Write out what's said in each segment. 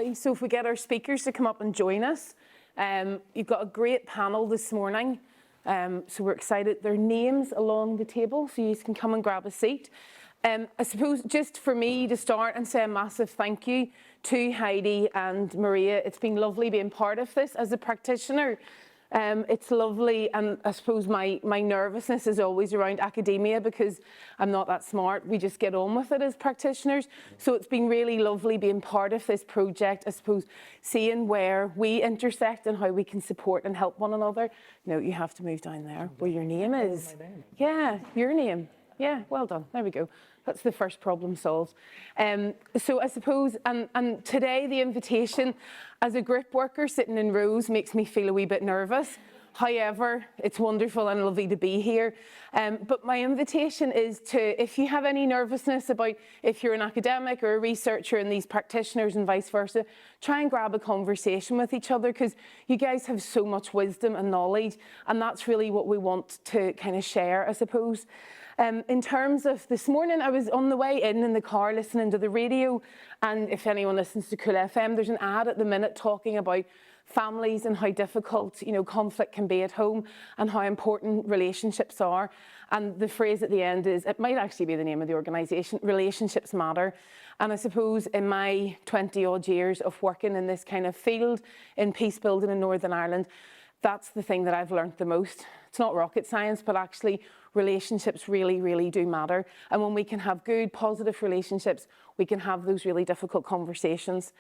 Absolutely. So if we get our speakers to come up and join us, you've got a great panel this morning. So we're excited. There are names along the table, so you can come and grab a seat. I suppose just for me to start and say a massive thank you to Heidi and Maria. It's been lovely being part of this as a practitioner. It's lovely, and I suppose my nervousness is always around academia because I'm not that smart. We just get on with it as practitioners. So it's been really lovely being part of this project, I suppose, seeing where we intersect and how we can support and help one another. You know, you have to move down there where your name is. Yeah, your name. Yeah, well done. There we go. That's the first problem solved. So I suppose, and today the invitation as a group worker sitting in rows makes me feel a wee bit nervous. However, it's wonderful and lovely to be here. But my invitation is to, if you have any nervousness about if you're an academic or a researcher and these practitioners and vice versa, try and grab a conversation with each other because you guys have so much wisdom and knowledge, and that's really what we want to kind of share, I suppose. In terms of this morning, I was on the way in the car listening to the radio, and if anyone listens to Cool FM, there's an ad at the minute talking about families and how difficult, you know, conflict can be at home and how important relationships are. And the phrase at the end is, it might actually be the name of the organisation, relationships matter. And I suppose in my 20 odd years of working in this kind of field in peace building in Northern Ireland, that's the thing that I've learned the most. It's not rocket science, but actually relationships really, really do matter. And when we can have good, positive relationships, we can have those really difficult conversations.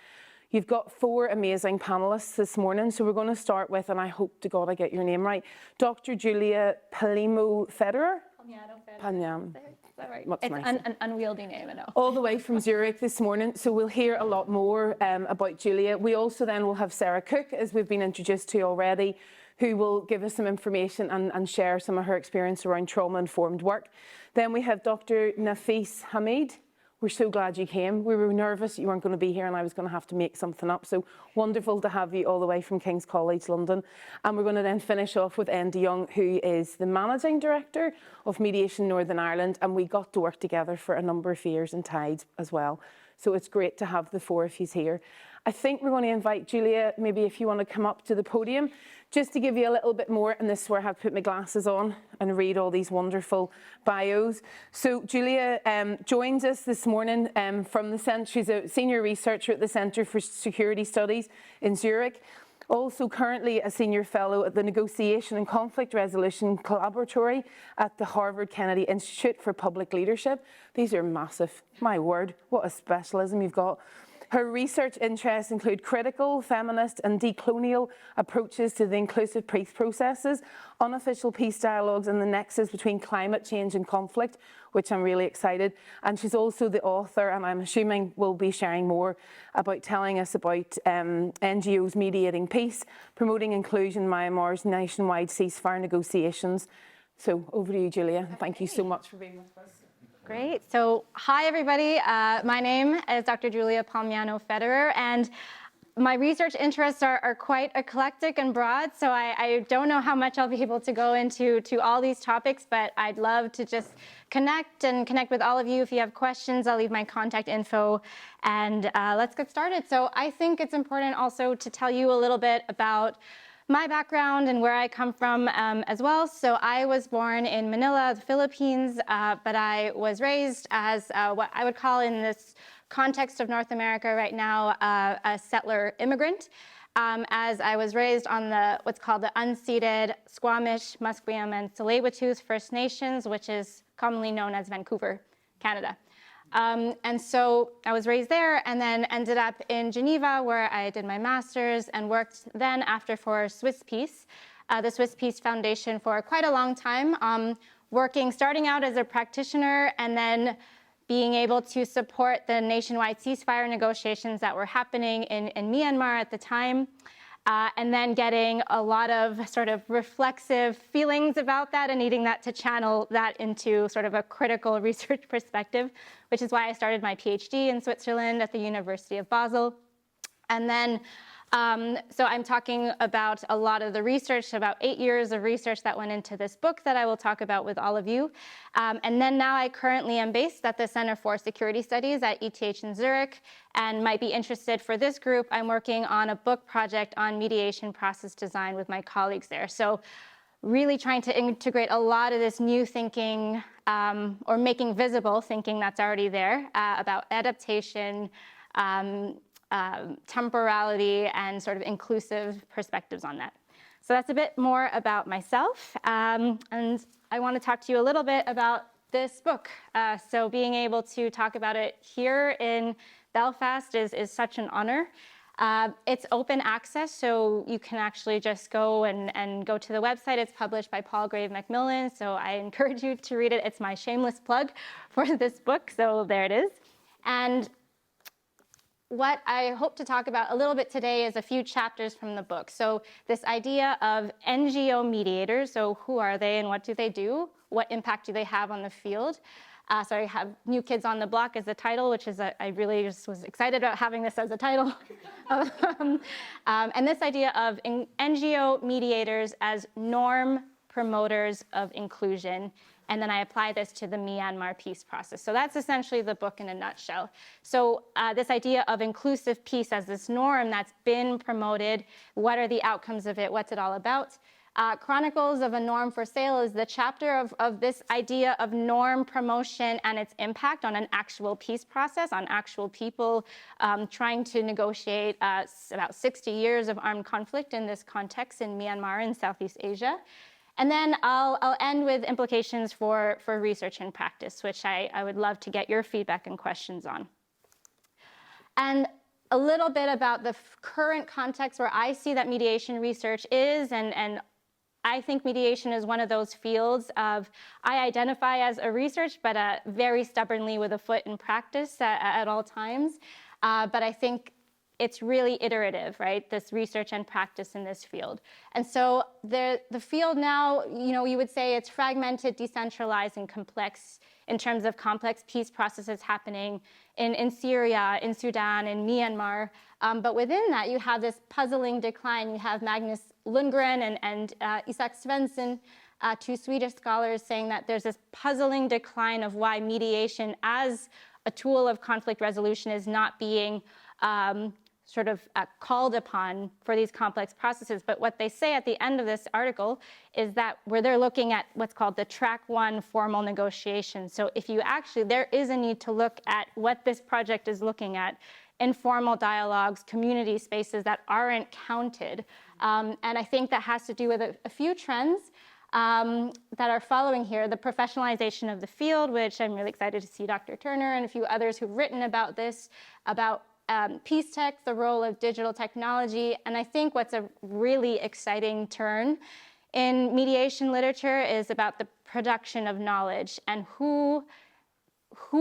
You've got 4 amazing panellists this morning. So we're going to start with, and I hope to God I get your name right, Dr. Julia Palimo-Federer. Palmiano. Is that right? It's nice. An unwieldy name, I know. All the way from Zurich this morning. So we'll hear a lot more about Julia. We also then will have Sarah Cook, as we've been introduced to already, who will give us some information and share some of her experience around trauma-informed work. Then we have Dr. Nafis Hamid. We're so glad you came. We were nervous you weren't going to be here and I was going to have to make something up. So wonderful to have you all the way from King's College London. And we're going to then finish off with Enda Young, who is the Managing Director of Mediation Northern Ireland. And we got to work together for a number of years in Tide as well. So it's great to have the 4 of you here. I think we're going to invite Julia, maybe if you want to come up to the podium, just to give you a little bit more, and this is where I have to put my glasses on and read all these wonderful bios. So Julia joins us this morning from the Centre. She's a senior researcher at the Centre for Security Studies in Zurich. Also currently a senior fellow at the Negotiation and Conflict Resolution Collaboratory at the Harvard Kennedy Institute for Public Leadership. These are massive. My word, what a specialism you've got. Her research interests include critical, feminist and decolonial approaches to the inclusive peace processes, unofficial peace dialogues and the nexus between climate change and conflict, which I'm really excited. And she's also the author, and I'm assuming will be sharing more about telling us about NGOs mediating peace, promoting inclusion in Myanmar's nationwide ceasefire negotiations. So over to you, Julia. Thank you so much for being with us. Great. So, hi, everybody. My name is Dr. Julia Palmiano-Federer, and my research interests are quite eclectic and broad, so I don't know how much I'll be able to go into all these topics, but I'd love to just connect with all of you. If you have questions, I'll leave my contact info, and let's get started. So I think it's important also to tell you a little bit about my background and where I come from as well. So I was born in Manila, the Philippines, but I was raised as what I would call in this context of North America right now, a settler immigrant, as I was raised on what's called the unceded Squamish, Musqueam, and Tsleil-Waututh First Nations, which is commonly known as Vancouver, Canada. And so I was raised there and then ended up in Geneva where I did my master's and worked then after for Swiss Peace, the Swiss Peace Foundation for quite a long time, starting out as a practitioner and then being able to support the nationwide ceasefire negotiations that were happening in Myanmar at the time. And then getting a lot of sort of reflexive feelings about that and needing that to channel that into sort of a critical research perspective, which is why I started my PhD in Switzerland at the University of Basel. And then So I'm talking about a lot of the research, about 8 years of research that went into this book that I will talk about with all of you. And then now I currently am based at the Center for Security Studies at ETH in Zurich, and might be interested for this group. I'm working on a book project on mediation process design with my colleagues there. So really trying to integrate a lot of this new thinking, or making visible thinking that's already there about adaptation, temporality, and sort of inclusive perspectives on that. So that's a bit more about myself. And I want to talk to you a little bit about this book. So being able to talk about it here in Belfast is such an honor. It's open access, so you can actually just go and go to the website. It's published by Palgrave Macmillan, so I encourage you to read it. It's my shameless plug for this book, so there it is. And what I hope to talk about a little bit today is a few chapters from the book. So this idea of NGO mediators, so who are they and what do they do? What impact do they have on the field? So I have New Kids on the Block as the title, which is, I really just was excited about having this as a title. And this idea of NGO mediators as norm promoters of inclusion. And then I apply this to the Myanmar peace process. So that's essentially the book in a nutshell. So this idea of inclusive peace as this norm that's been promoted, what are the outcomes of it, what's it all about? Chronicles of a Norm for Sale is the chapter of this idea of norm promotion and its impact on an actual peace process, on actual people trying to negotiate about 60 years of armed conflict in this context in Myanmar and Southeast Asia. And then I'll end with implications for research and practice, which I would love to get your feedback and questions on. And a little bit about the current context where I see that mediation research is, and I think mediation is one of those fields of, I identify as a research, but very stubbornly with a foot in practice at all times. But I think it's really iterative, right? This research and practice in this field. And so the field now, you would say it's fragmented, decentralized, and complex in terms of complex peace processes happening in Syria, in Sudan, in Myanmar. But within that, you have this puzzling decline. You have Magnus Lundgren and Isak Svensson, two Swedish scholars, saying that there's this puzzling decline of why mediation as a tool of conflict resolution is not being called upon for these complex processes. But what they say at the end of this article is that where they're looking at what's called the track one formal negotiation. So if you there is a need to look at what this project is looking at, informal dialogues, community spaces that aren't counted. And I think that has to do with a few trends that are following here. The professionalization of the field, which I'm really excited to see Dr. Turner and a few others who've written about this, about peace tech, the role of digital technology. And I think what's a really exciting turn in mediation literature is about the production of knowledge and who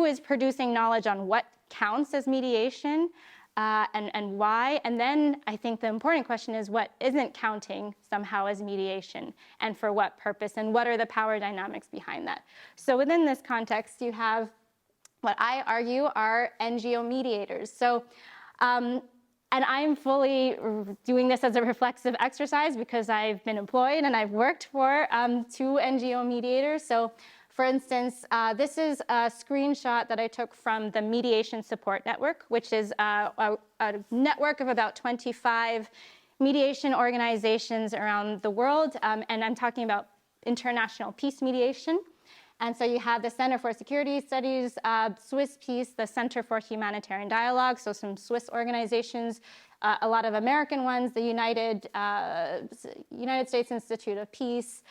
is producing knowledge on what counts as mediation and why. And then I think the important question is what isn't counting somehow as mediation and for what purpose and what are the power dynamics behind that. So within this context, you have what I argue are NGO mediators. So, and I'm fully doing this as a reflexive exercise because I've been employed and I've worked for two NGO mediators. So for instance, this is a screenshot that I took from the Mediation Support Network, which is a network of about 25 mediation organizations around the world. And I'm talking about international peace mediation. And so you have the Center for Security Studies, Swiss Peace, the Center for Humanitarian Dialogue, so some Swiss organizations, a lot of American ones, the United States Institute of Peace.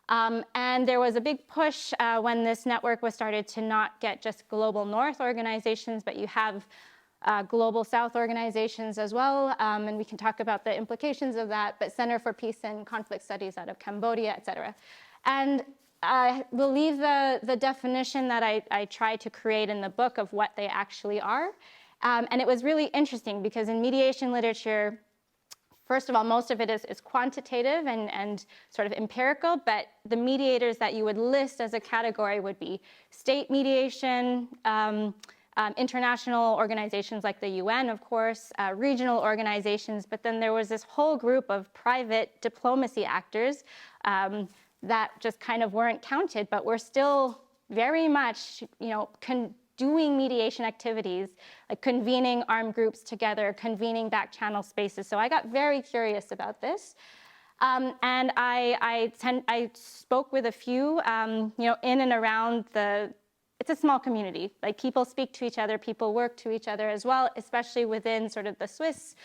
And there was a big push when this network was started to not get just Global North organizations, but you have Global South organizations as well. And we can talk about the implications of that, but Center for Peace and Conflict Studies out of Cambodia, et cetera. And I will leave the definition that I tried to create in the book of what they actually are. And it was really interesting because in mediation literature, first of all, most of it is quantitative and sort of empirical, but the mediators that you would list as a category would be state mediation, international organizations like the UN, of course, regional organizations, but then there was this whole group of private diplomacy actors that just kind of weren't counted, but were still very much, doing mediation activities, like convening armed groups together, convening back channel spaces. So I got very curious about this. And I spoke with a few, in and around it's a small community. Like, people speak to each other, people work to each other as well, especially within sort of the Swiss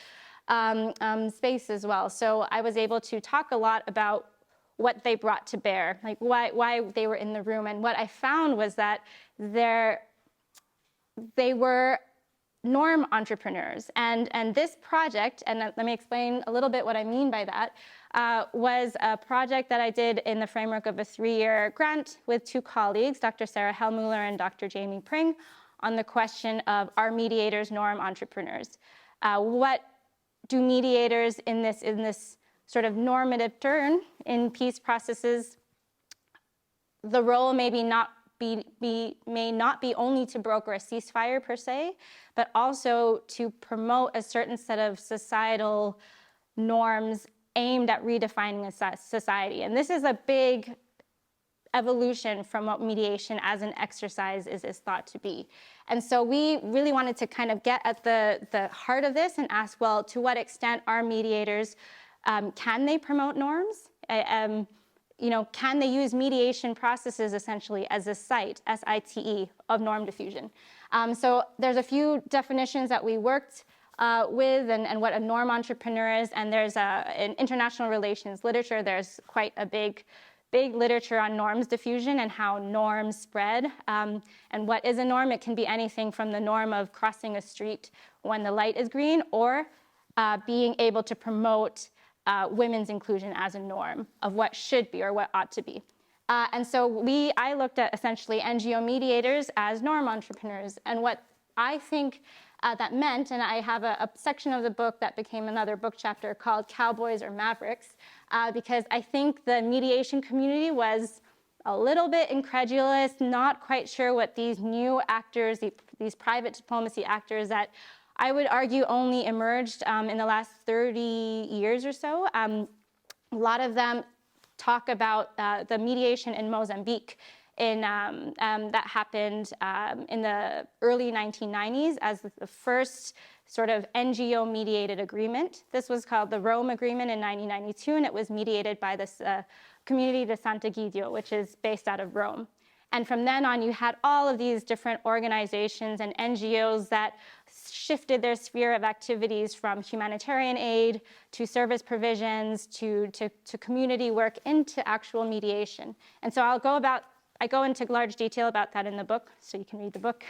space as well. So I was able to talk a lot about what they brought to bear, like why they were in the room. And what I found was that they were norm entrepreneurs. And this project, and let me explain a little bit what I mean by that, was a project that I did in the framework of a 3-year grant with 2 colleagues, Dr. Sarah Hellmuller and Dr. Jamie Pring, on the question of, are mediators norm entrepreneurs? What do mediators in this sort of normative turn in peace processes, the role may not be only to broker a ceasefire per se, but also to promote a certain set of societal norms aimed at redefining a society. And this is a big evolution from what mediation as an exercise is thought to be. And so we really wanted to kind of get at the heart of this and ask, well, to what extent are mediators, can they promote norms? Can they use mediation processes essentially as a site, SITE, of norm diffusion? So there's a few definitions that we worked with and what a norm entrepreneur is, and there's in international relations literature, there's quite a big literature on norms diffusion and how norms spread. And what is a norm? It can be anything from the norm of crossing a street when the light is green, or being able to promote women's inclusion as a norm of what should be or what ought to be. And so I looked at essentially NGO mediators as norm entrepreneurs. And what I think that meant, and I have a section of the book that became another book chapter called Cowboys or Mavericks, because I think the mediation community was a little bit incredulous, not quite sure what these new actors, these private diplomacy actors that I would argue only emerged in the last 30 years or so. A lot of them talk about the mediation in Mozambique that happened in the early 1990s as the first sort of NGO-mediated agreement. This was called the Rome Agreement in 1992, and it was mediated by this community de Sant'Egidio, which is based out of Rome. And from then on, you had all of these different organizations and NGOs that shifted their sphere of activities from humanitarian aid to service provisions to community work into actual mediation. And so I go into large detail about that in the book, so you can read the book.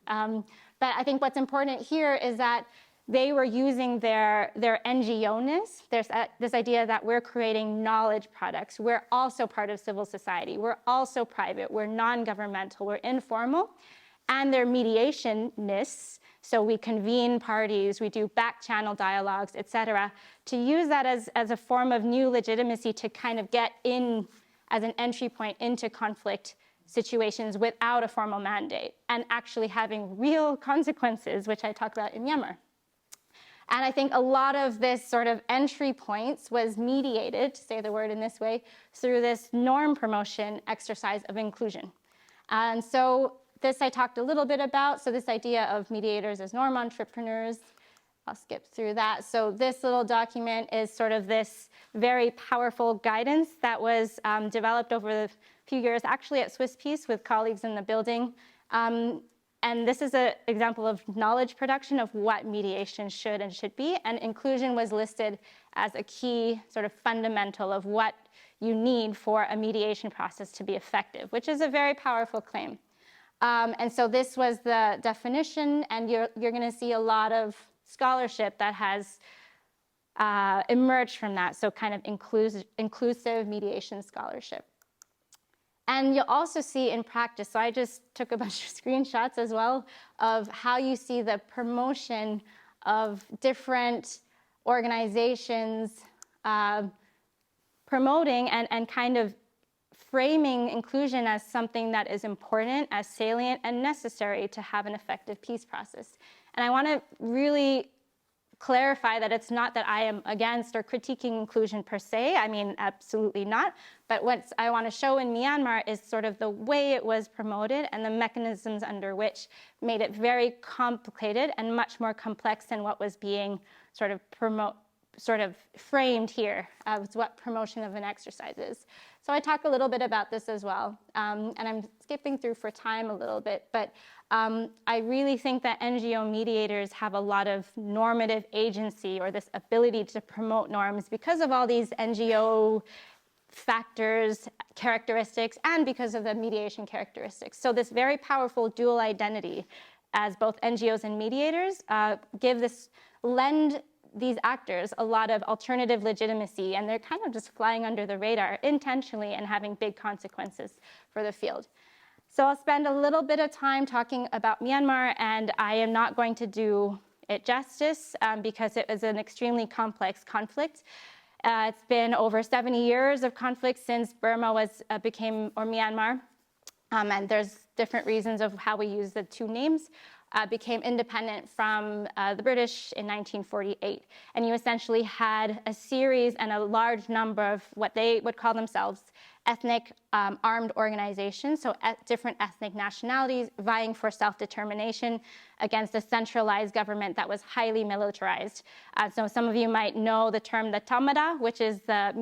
But I think what's important here is that they were using their NGO-ness. There's this idea that we're creating knowledge products. We're also part of civil society. We're also private. We're non-governmental. We're informal. And their mediation-ness, so we convene parties, we do back-channel dialogues, et cetera, to use that as a form of new legitimacy to kind of get in as an entry point into conflict situations without a formal mandate and actually having real consequences, which I talk about in Myanmar. And I think a lot of this sort of entry points was mediated, to say the word in this way, through this norm promotion exercise of inclusion. And so this I talked a little bit about. So this idea of mediators as norm entrepreneurs, I'll skip through that. So this little document is sort of this very powerful guidance that was developed over the few years, actually at Swiss Peace with colleagues in the building. And this is an example of knowledge production of what mediation should be. And inclusion was listed as a key sort of fundamental of what you need for a mediation process to be effective, which is a very powerful claim. And so this was the definition, and you're going to see a lot of scholarship that has emerged from that, so kind of inclusive mediation scholarship. And you'll also see in practice, so I just took a bunch of screenshots as well of how you see the promotion of different organizations promoting and kind of framing inclusion as something that is important, as salient and necessary to have an effective peace process. And I want to really clarify that it's not that I am against or critiquing inclusion per se. I mean, absolutely not. But what I want to show in Myanmar is sort of the way it was promoted and the mechanisms under which made it very complicated and much more complex than what was being sort of framed here as what promotion of an exercise is. So I talk a little bit about this as well. And I'm skipping through for time a little bit, but I really think that NGO mediators have a lot of normative agency, or this ability to promote norms, because of all these NGO factors, characteristics, and because of the mediation characteristics. So this very powerful dual identity as both NGOs and mediators lend these actors a lot of alternative legitimacy, and they're kind of just flying under the radar intentionally and having big consequences for the field. So I'll spend a little bit of time talking about Myanmar, and I am not going to do it justice because it was an extremely complex conflict. It's been over 70 years of conflict since Burma became Myanmar, and there's different reasons of how we use the two names. Became independent from the British in 1948. And you essentially had a series and a large number of what they would call themselves ethnic armed organizations, so different ethnic nationalities vying for self-determination against a centralized government that was highly militarized. So some of you might know the term the Tamada, which is the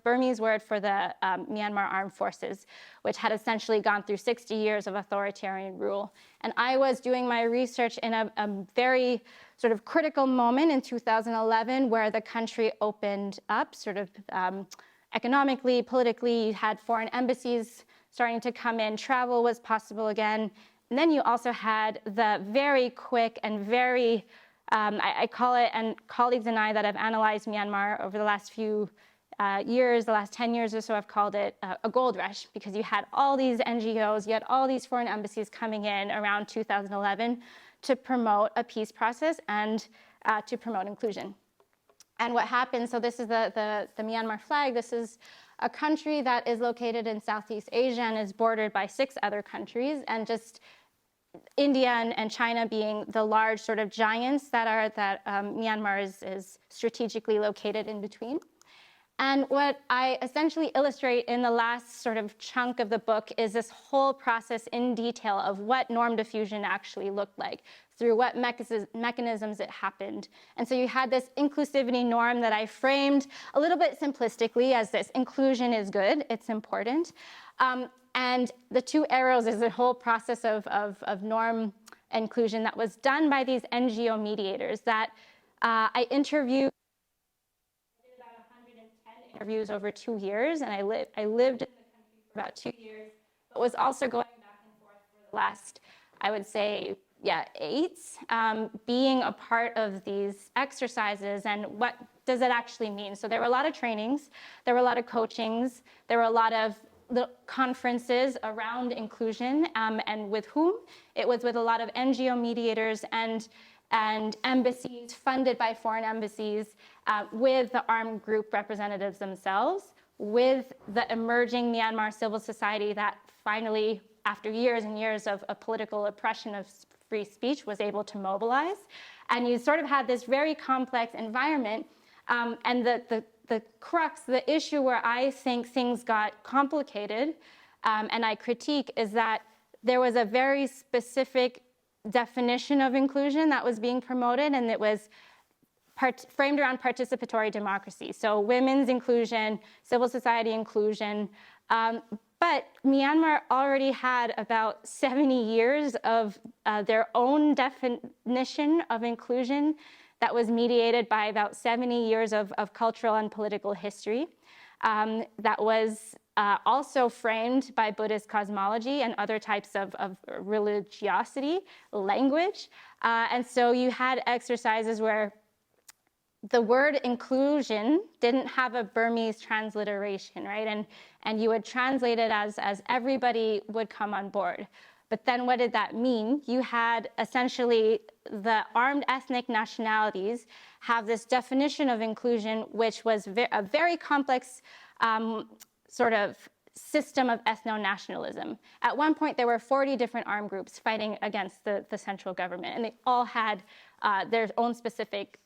Burmese word for the Myanmar armed forces, which had essentially gone through 60 years of authoritarian rule. And I was doing my research in a very sort of critical moment in 2011 where the country opened up sort of economically, politically. You had foreign embassies starting to come in, travel was possible again. And then you also had the very quick and very, I call it, and colleagues and I that have analyzed Myanmar over the last few years, the last 10 years or so, I've called it a gold rush, because you had all these NGOs, you had all these foreign embassies coming in around 2011 to promote a peace process and to promote inclusion. And what happened, so this is the Myanmar flag. This is a country that is located in Southeast Asia and is bordered by 6 other countries, and just India and China being the large sort of giants that Myanmar is strategically located in between. And what I essentially illustrate in the last sort of chunk of the book is this whole process in detail of what norm diffusion actually looked like, through what mechanisms it happened. And so you had this inclusivity norm that I framed a little bit simplistically as this: inclusion is good, it's important. And the 2 arrows is the whole process of norm inclusion that was done by these NGO mediators that I interviewed. Interviews over 2 years, and I lived in the country for about 2 years, but was also going back and forth for the last, I would say, 8, being a part of these exercises. And what does it actually mean? So there were a lot of trainings, there were a lot of coachings, there were a lot of conferences around inclusion, and with whom? It was with a lot of NGO mediators and embassies funded by foreign embassies, with the armed group representatives themselves, with the emerging Myanmar civil society that finally, after years and years of political oppression of free speech, was able to mobilize. And you sort of had this very complex environment. And the crux, the issue where I think things got complicated, and I critique, is that there was a very specific definition of inclusion that was being promoted, and it was framed around participatory democracy. So women's inclusion, civil society inclusion. But Myanmar already had about 70 years of their own definition of inclusion that was mediated by about 70 years of cultural and political history. That was also framed by Buddhist cosmology and other types of religiosity, language. And so you had exercises where the word inclusion didn't have a Burmese transliteration, right? And you would translate it as everybody would come on board. But then what did that mean? You had essentially the armed ethnic nationalities have this definition of inclusion, which was a very complex sort of system of ethno-nationalism. At one point, there were 40 different armed groups fighting against the central government, and they all had their own specific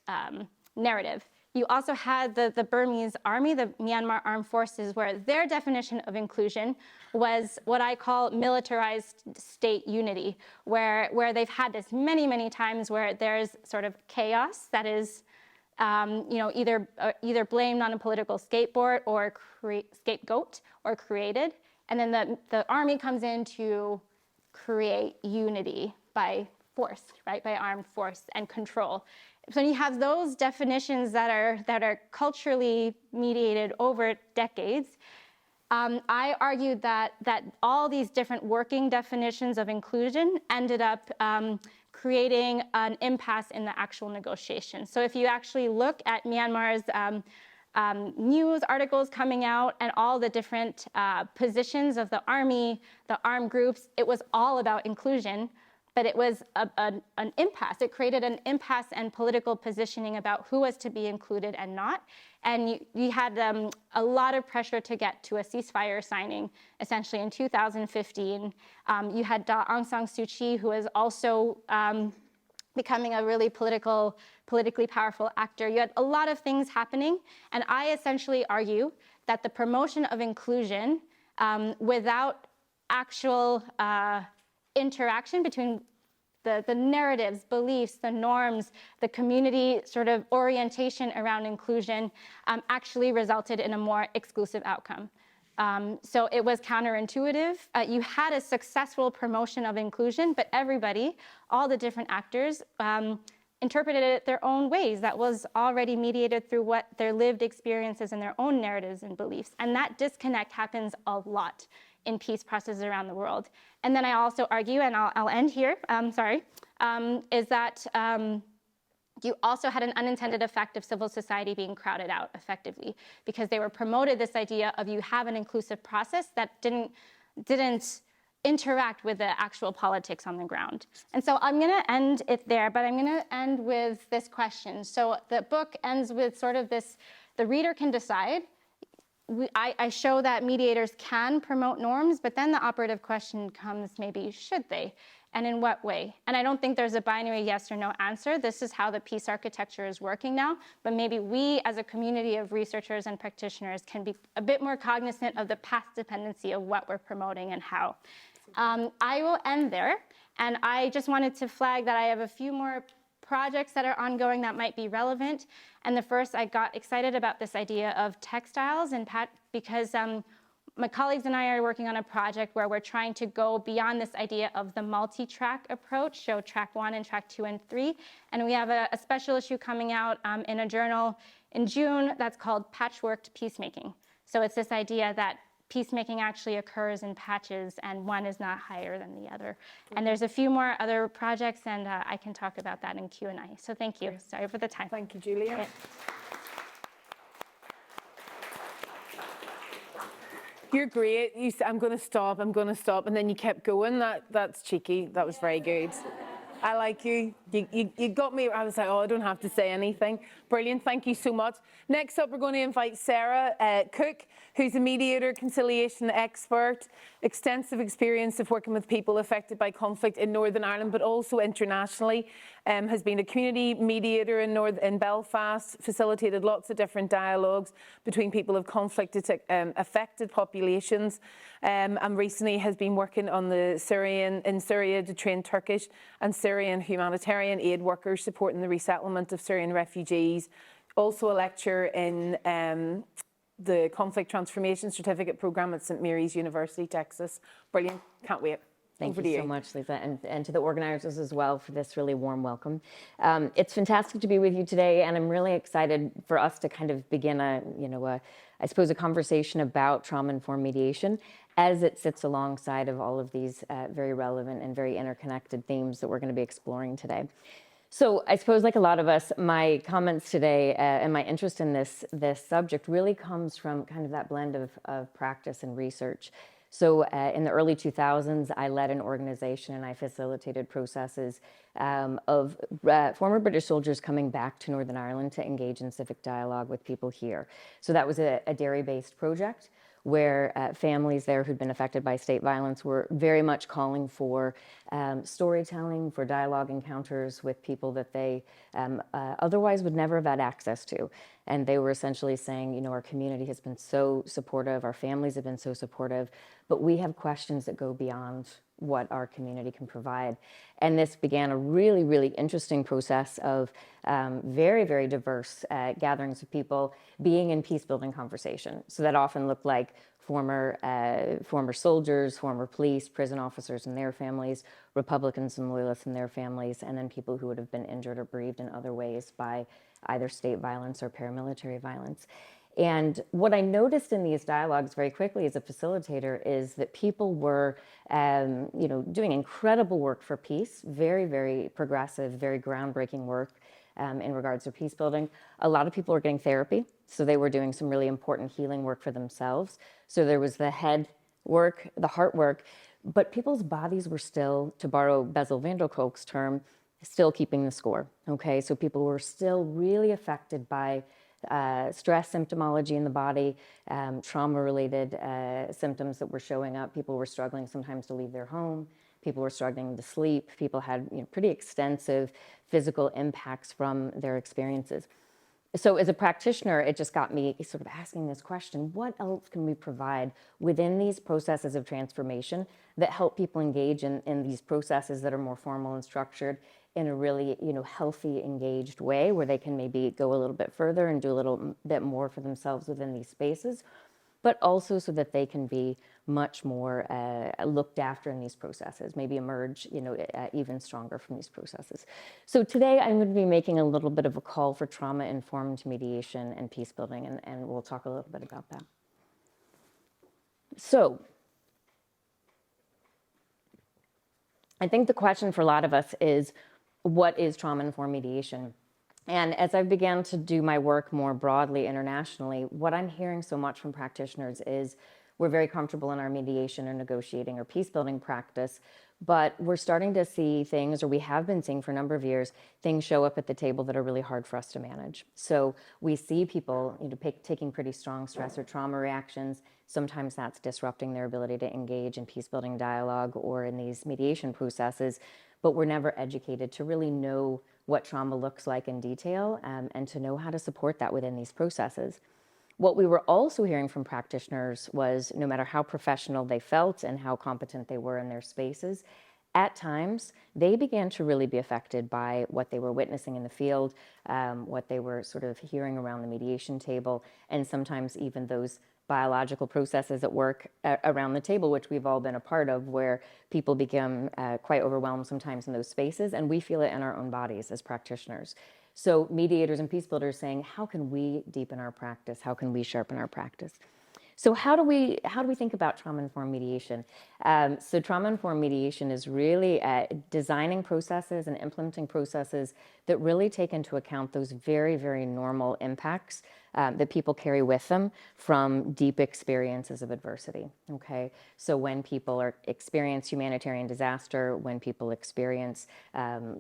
narrative. You also had the Burmese army, the Myanmar Armed Forces, where their definition of inclusion was what I call militarized state unity, where they've had this many, many times where there's sort of chaos that is either blamed on a political scapegoat or created, and then the army comes in to create unity by force, right, by armed force and control. So when you have those definitions that are culturally mediated over decades, I argued that all these different working definitions of inclusion ended up creating an impasse in the actual negotiation. So if you actually look at Myanmar's news articles coming out and all the different positions of the army, the armed groups, it was all about inclusion, but it was an impasse. It created an impasse and political positioning about who was to be included and not. And you had a lot of pressure to get to a ceasefire signing, essentially in 2015. You had Aung San Suu Kyi, who was also becoming a really politically powerful actor. You had a lot of things happening. And I essentially argue that the promotion of inclusion without actual interaction between the narratives, beliefs, the norms, the community sort of orientation around inclusion actually resulted in a more exclusive outcome. So it was counterintuitive. You had a successful promotion of inclusion, but everybody, all the different actors, interpreted it their own ways. That was already mediated through what their lived experiences and their own narratives and beliefs. And that disconnect happens a lot in peace processes around the world. And then I also argue, and I'll end here, is that you also had an unintended effect of civil society being crowded out effectively, because they were promoted this idea of you have an inclusive process that didn't interact with the actual politics on the ground. And so I'm going to end it there, but I'm going to end with this question. So the book ends with sort of this: the reader can decide. I show that mediators can promote norms, but then the operative question comes, maybe should they? And in what way? And I don't think there's a binary yes or no answer. This is how the peace architecture is working now, but maybe we as a community of researchers and practitioners can be a bit more cognizant of the path dependency of what we're promoting and how. I will end there, and I just wanted to flag that I have a few more projects that are ongoing that might be relevant. And the first, I got excited about this idea of textiles, and because my colleagues and I are working on a project where we're trying to go beyond this idea of the multi-track approach, so track 1 and track 2 and 3. And we have a special issue coming out in a journal in June that's called Patchworked Peacemaking. So it's this idea that peacemaking actually occurs in patches, and one is not higher than the other. And there's a few more other projects, and I can talk about that in Q&A. So thank you. Sorry for the time. Thank you, Julia. Yeah. You're great. You said, I'm going to stop, and then you kept going. That's cheeky. That was very good. I like you. You got me. I was like, oh, I don't have to say anything. Brilliant. Thank you so much. Next up, we're going to invite Sarah Cook, who's a mediator, conciliation expert, extensive experience of working with people affected by conflict in Northern Ireland, but also internationally. Has been a community mediator in Belfast, facilitated lots of different dialogues between people of conflict-affected populations, and recently has been working on in Syria to train Turkish and Syrian humanitarian aid workers supporting the resettlement of Syrian refugees. Also a lecturer in the Conflict Transformation Certificate Program at St. Mary's University, Texas. Brilliant. Can't wait. Thank you so much, Lisa, and to the organizers as well for this really warm welcome. It's fantastic to be with you today, and I'm really excited for us to kind of begin I suppose, a conversation about trauma-informed mediation as it sits alongside of all of these very relevant and very interconnected themes that we're going to be exploring today. So I suppose, like a lot of us, my comments today and my interest in this subject really comes from kind of that blend of practice and research. So in the early 2000s, I led an organization and I facilitated processes of former British soldiers coming back to Northern Ireland to engage in civic dialogue with people here. So that was a dairy-based project where families there who'd been affected by state violence were very much calling for storytelling, for dialogue encounters with people that they otherwise would never have had access to. And they were essentially saying, you know, our community has been so supportive, our families have been so supportive, but we have questions that go beyond what our community can provide. And this began a really, really interesting process of very, very diverse gatherings of people being in peace-building conversation. So that often looked like former soldiers, former police, prison officers and their families, Republicans and loyalists and their families, and then people who would have been injured or bereaved in other ways by either state violence or paramilitary violence. And what I noticed in these dialogues very quickly as a facilitator is that people were, doing incredible work for peace, very, very progressive, very groundbreaking work in regards to peace building. A lot of people were getting therapy, so they were doing some really important healing work for themselves. So there was the head work, the heart work, but people's bodies were still, to borrow Bessel van der Kolk's term, still keeping the score. Okay, so people were still really affected by stress symptomology in the body, trauma-related symptoms that were showing up. People were struggling sometimes to leave their home. People were struggling to sleep. People had pretty extensive physical impacts from their experiences. So as a practitioner, it just got me sort of asking this question: what else can we provide within these processes of transformation that help people engage in these processes that are more formal and structured in a really, healthy, engaged way, where they can maybe go a little bit further and do a little bit more for themselves within these spaces, but also so that they can be much more looked after in these processes, maybe emerge, even stronger from these processes. So today I'm going to be making a little bit of a call for trauma-informed mediation and peace building, and we'll talk a little bit about that. So I think the question for a lot of us is, what is trauma-informed mediation? And as I began to do my work more broadly internationally, what I'm hearing so much from practitioners is we're very comfortable in our mediation or negotiating or peace-building practice, but we're starting to see things, or we have been seeing for a number of years, things show up at the table that are really hard for us to manage. So we see people taking pretty strong stress or trauma reactions. Sometimes that's disrupting their ability to engage in peace-building dialogue or in these mediation processes, but we're never educated to really know what trauma looks like in detail, and to know how to support that within these processes. What we were also hearing from practitioners was, no matter how professional they felt and how competent they were in their spaces, at times they began to really be affected by what they were witnessing in the field, what they were sort of hearing around the mediation table, and sometimes even those biological processes at work around the table, which we've all been a part of, where people become quite overwhelmed sometimes in those spaces, and we feel it in our own bodies as practitioners. So mediators and peace builders saying, how can we deepen our practice? How can we sharpen our practice? So how do we think about trauma-informed mediation? So trauma-informed mediation is really designing processes and implementing processes that really take into account those very, very normal impacts that people carry with them from deep experiences of adversity, okay? So when people experience humanitarian disaster, when people experience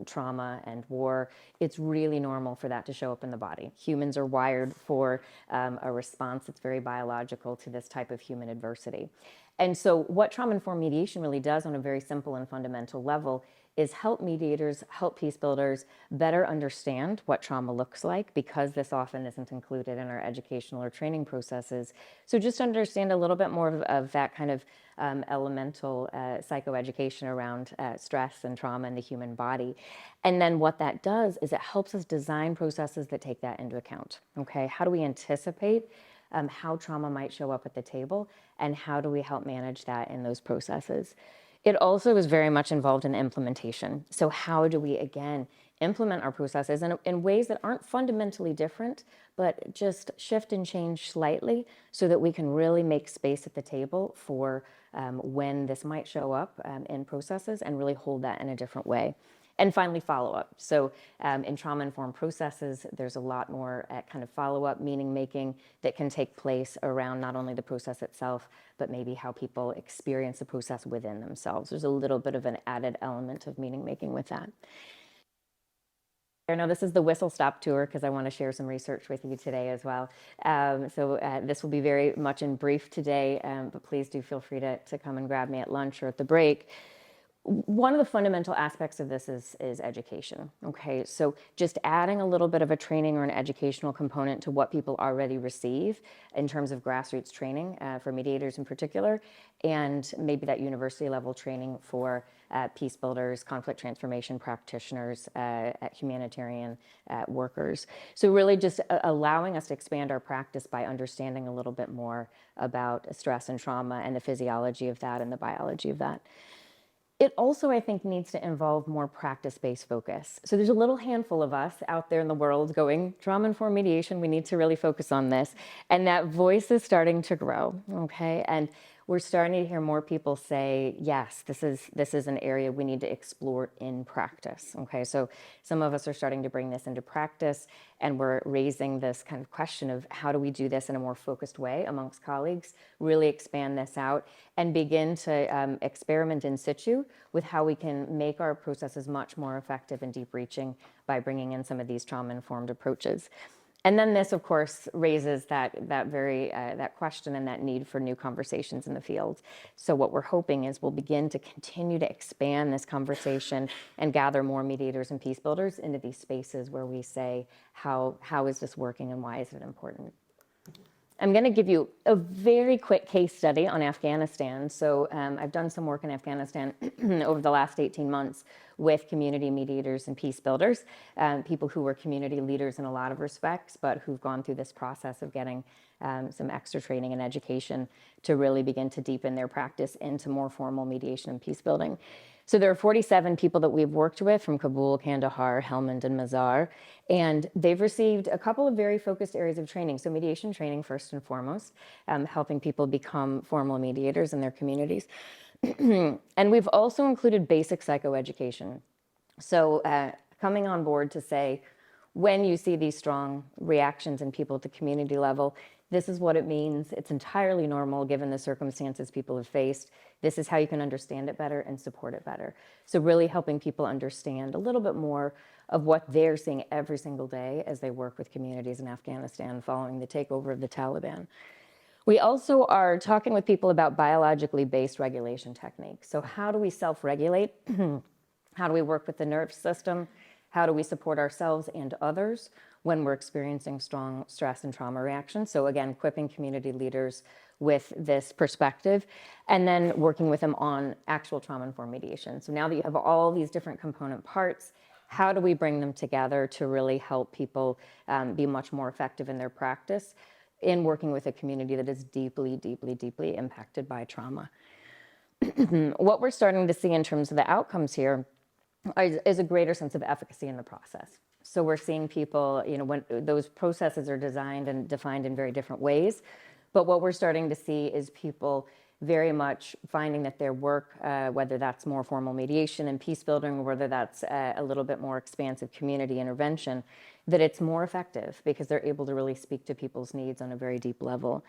trauma and war, it's really normal for that to show up in the body. Humans are wired for a response that's very biological to this type of human adversity. And so what trauma-informed mediation really does on a very simple and fundamental level is help mediators, help peace builders better understand what trauma looks like, because this often isn't included in our educational or training processes. So just understand a little bit more of that kind of elemental psychoeducation around stress and trauma in the human body. And then what that does is it helps us design processes that take that into account, okay? How do we anticipate how trauma might show up at the table, and how do we help manage that in those processes? It also is very much involved in implementation. So how do we, again, implement our processes in ways that aren't fundamentally different, but just shift and change slightly so that we can really make space at the table for when this might show up in processes, and really hold that in a different way. And finally, follow-up. So in trauma-informed processes, there's a lot more kind of follow-up, meaning-making that can take place around not only the process itself, but maybe how people experience the process within themselves. There's a little bit of an added element of meaning-making with that. Now, this is the whistle stop tour because I want to share some research with you today as well. This will be very much in brief today, but please do feel free to come and grab me at lunch or at the break. One of the fundamental aspects of this is education, okay? So just adding a little bit of a training or an educational component to what people already receive in terms of grassroots training for mediators in particular, and maybe that university level training for peace builders, conflict transformation practitioners, humanitarian workers. So really just allowing us to expand our practice by understanding a little bit more about stress and trauma and the physiology of that and the biology of that. It also, I think, needs to involve more practice-based focus. So there's a little handful of us out there in the world going, trauma-informed mediation, we need to really focus on this. And that voice is starting to grow, okay? And we're starting to hear more people say, yes, this is an area we need to explore in practice, okay? So some of us are starting to bring this into practice, and we're raising this kind of question of how do we do this in a more focused way amongst colleagues, really expand this out, and begin to experiment in situ with how we can make our processes much more effective and deep-reaching by bringing in some of these trauma-informed approaches. And then this, of course, raises that question and that need for new conversations in the field. So what we're hoping is we'll begin to continue to expand this conversation and gather more mediators and peace builders into these spaces where we say, how is this working and why is it important? I'm going to give you a very quick case study on Afghanistan. So I've done some work in Afghanistan over the last 18 months with community mediators and peace builders, people who were community leaders in a lot of respects, but who've gone through this process of getting some extra training and education to really begin to deepen their practice into more formal mediation and peace building. So there are 47 people that we've worked with from Kabul, Kandahar, Helmand, and Mazar, and they've received a couple of very focused areas of training. So mediation training, first and foremost, helping people become formal mediators in their communities. And we've also included basic psychoeducation. So coming on board to say, when you see these strong reactions in people at the community level, this is what it means. It's entirely normal given the circumstances people have faced. This is how you can understand it better and support it better. So really helping people understand a little bit more of what they're seeing every single day as they work with communities in Afghanistan following the takeover of the Taliban. We also are talking with people about biologically based regulation techniques. So how do we self-regulate? How do we work with the nervous system? How do we support ourselves and others when we're experiencing strong stress and trauma reactions? So again, equipping community leaders with this perspective, and then working with them on actual trauma-informed mediation. So now that you have all these different component parts, how do we bring them together to really help people be much more effective in their practice in working with a community that is deeply, deeply, deeply impacted by trauma? What we're starting to see in terms of the outcomes here is a greater sense of efficacy in the process. So we're seeing people, when those processes are designed and defined in very different ways, but what we're starting to see is people very much finding that their work, whether that's more formal mediation and peace building, or whether that's a little bit more expansive community intervention, that it's more effective because they're able to really speak to people's needs on a very deep level.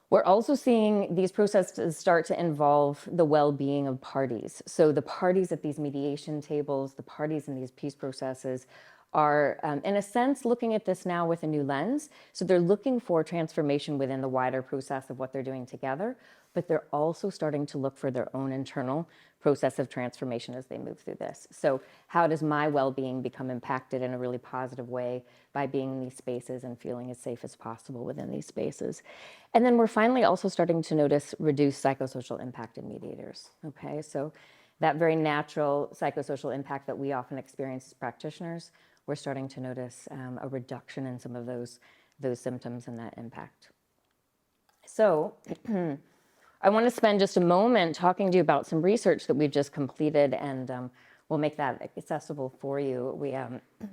We're also seeing these processes start to involve the well-being of parties. So the parties at these mediation tables, the parties in these peace processes are, in a sense, looking at this now with a new lens. So they're looking for transformation within the wider process of what they're doing together, but they're also starting to look for their own internal process of transformation as they move through this. So how does my well-being become impacted in a really positive way by being in these spaces and feeling as safe as possible within these spaces? And then we're finally also starting to notice reduced psychosocial impact in mediators, okay? So that very natural psychosocial impact that we often experience as practitioners, we're starting to notice a reduction in some of those symptoms and that impact. So I want to spend just a moment talking to you about some research that we've just completed, and we'll make that accessible for you. We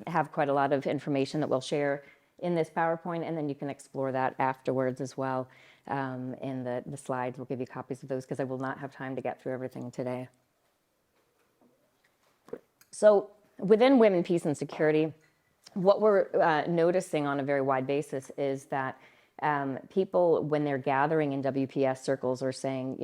have quite a lot of information that we'll share in this PowerPoint, and then you can explore that afterwards as well in the slides. We'll give you copies of those because I will not have time to get through everything today. So within women, peace, and security, what we're noticing on a very wide basis is that people, when they're gathering in WPS circles, are saying,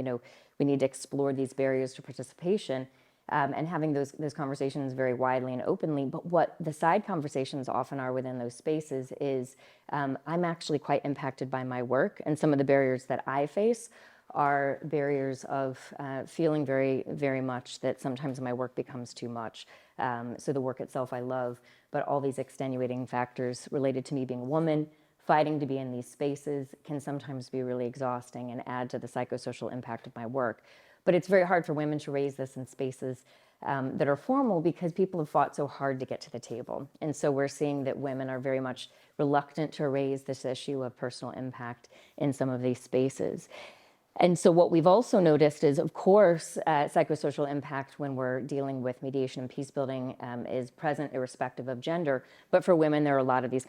we need to explore these barriers to participation. and having those conversations very widely and openly. But what the side conversations often are within those spaces is I'm actually quite impacted by my work, and some of the barriers that I face are barriers of feeling very, very much that sometimes my work becomes too much. So the work itself I love, but all these extenuating factors related to me being a woman, fighting to be in these spaces can sometimes be really exhausting and add to the psychosocial impact of my work. But it's very hard for women to raise this in spaces that are formal because people have fought so hard to get to the table. And so we're seeing that women are very much reluctant to raise this issue of personal impact in some of these spaces. And so what we've also noticed is, of course, psychosocial impact when we're dealing with mediation and peace building is present irrespective of gender. But for women, there are a lot of these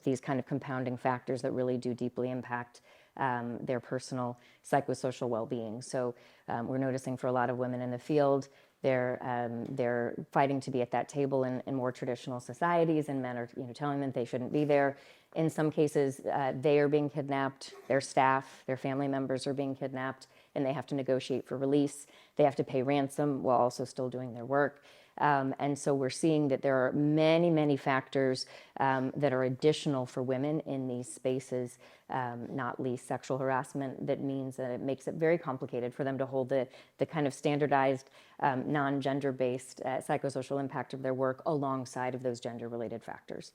these kind of compounding factors that really do deeply impact their personal psychosocial well-being. So we're noticing for a lot of women in the field, they're fighting to be at that table in more traditional societies, and men are telling them they shouldn't be there. In some cases, they are being kidnapped, their staff, their family members are being kidnapped, and they have to negotiate for release. They have to pay ransom while also still doing their work. And so we're seeing that there are many, many factors that are additional for women in these spaces, not least sexual harassment, that means that it makes it very complicated for them to hold the kind of standardized, non-gender-based psychosocial impact of their work alongside of those gender-related factors.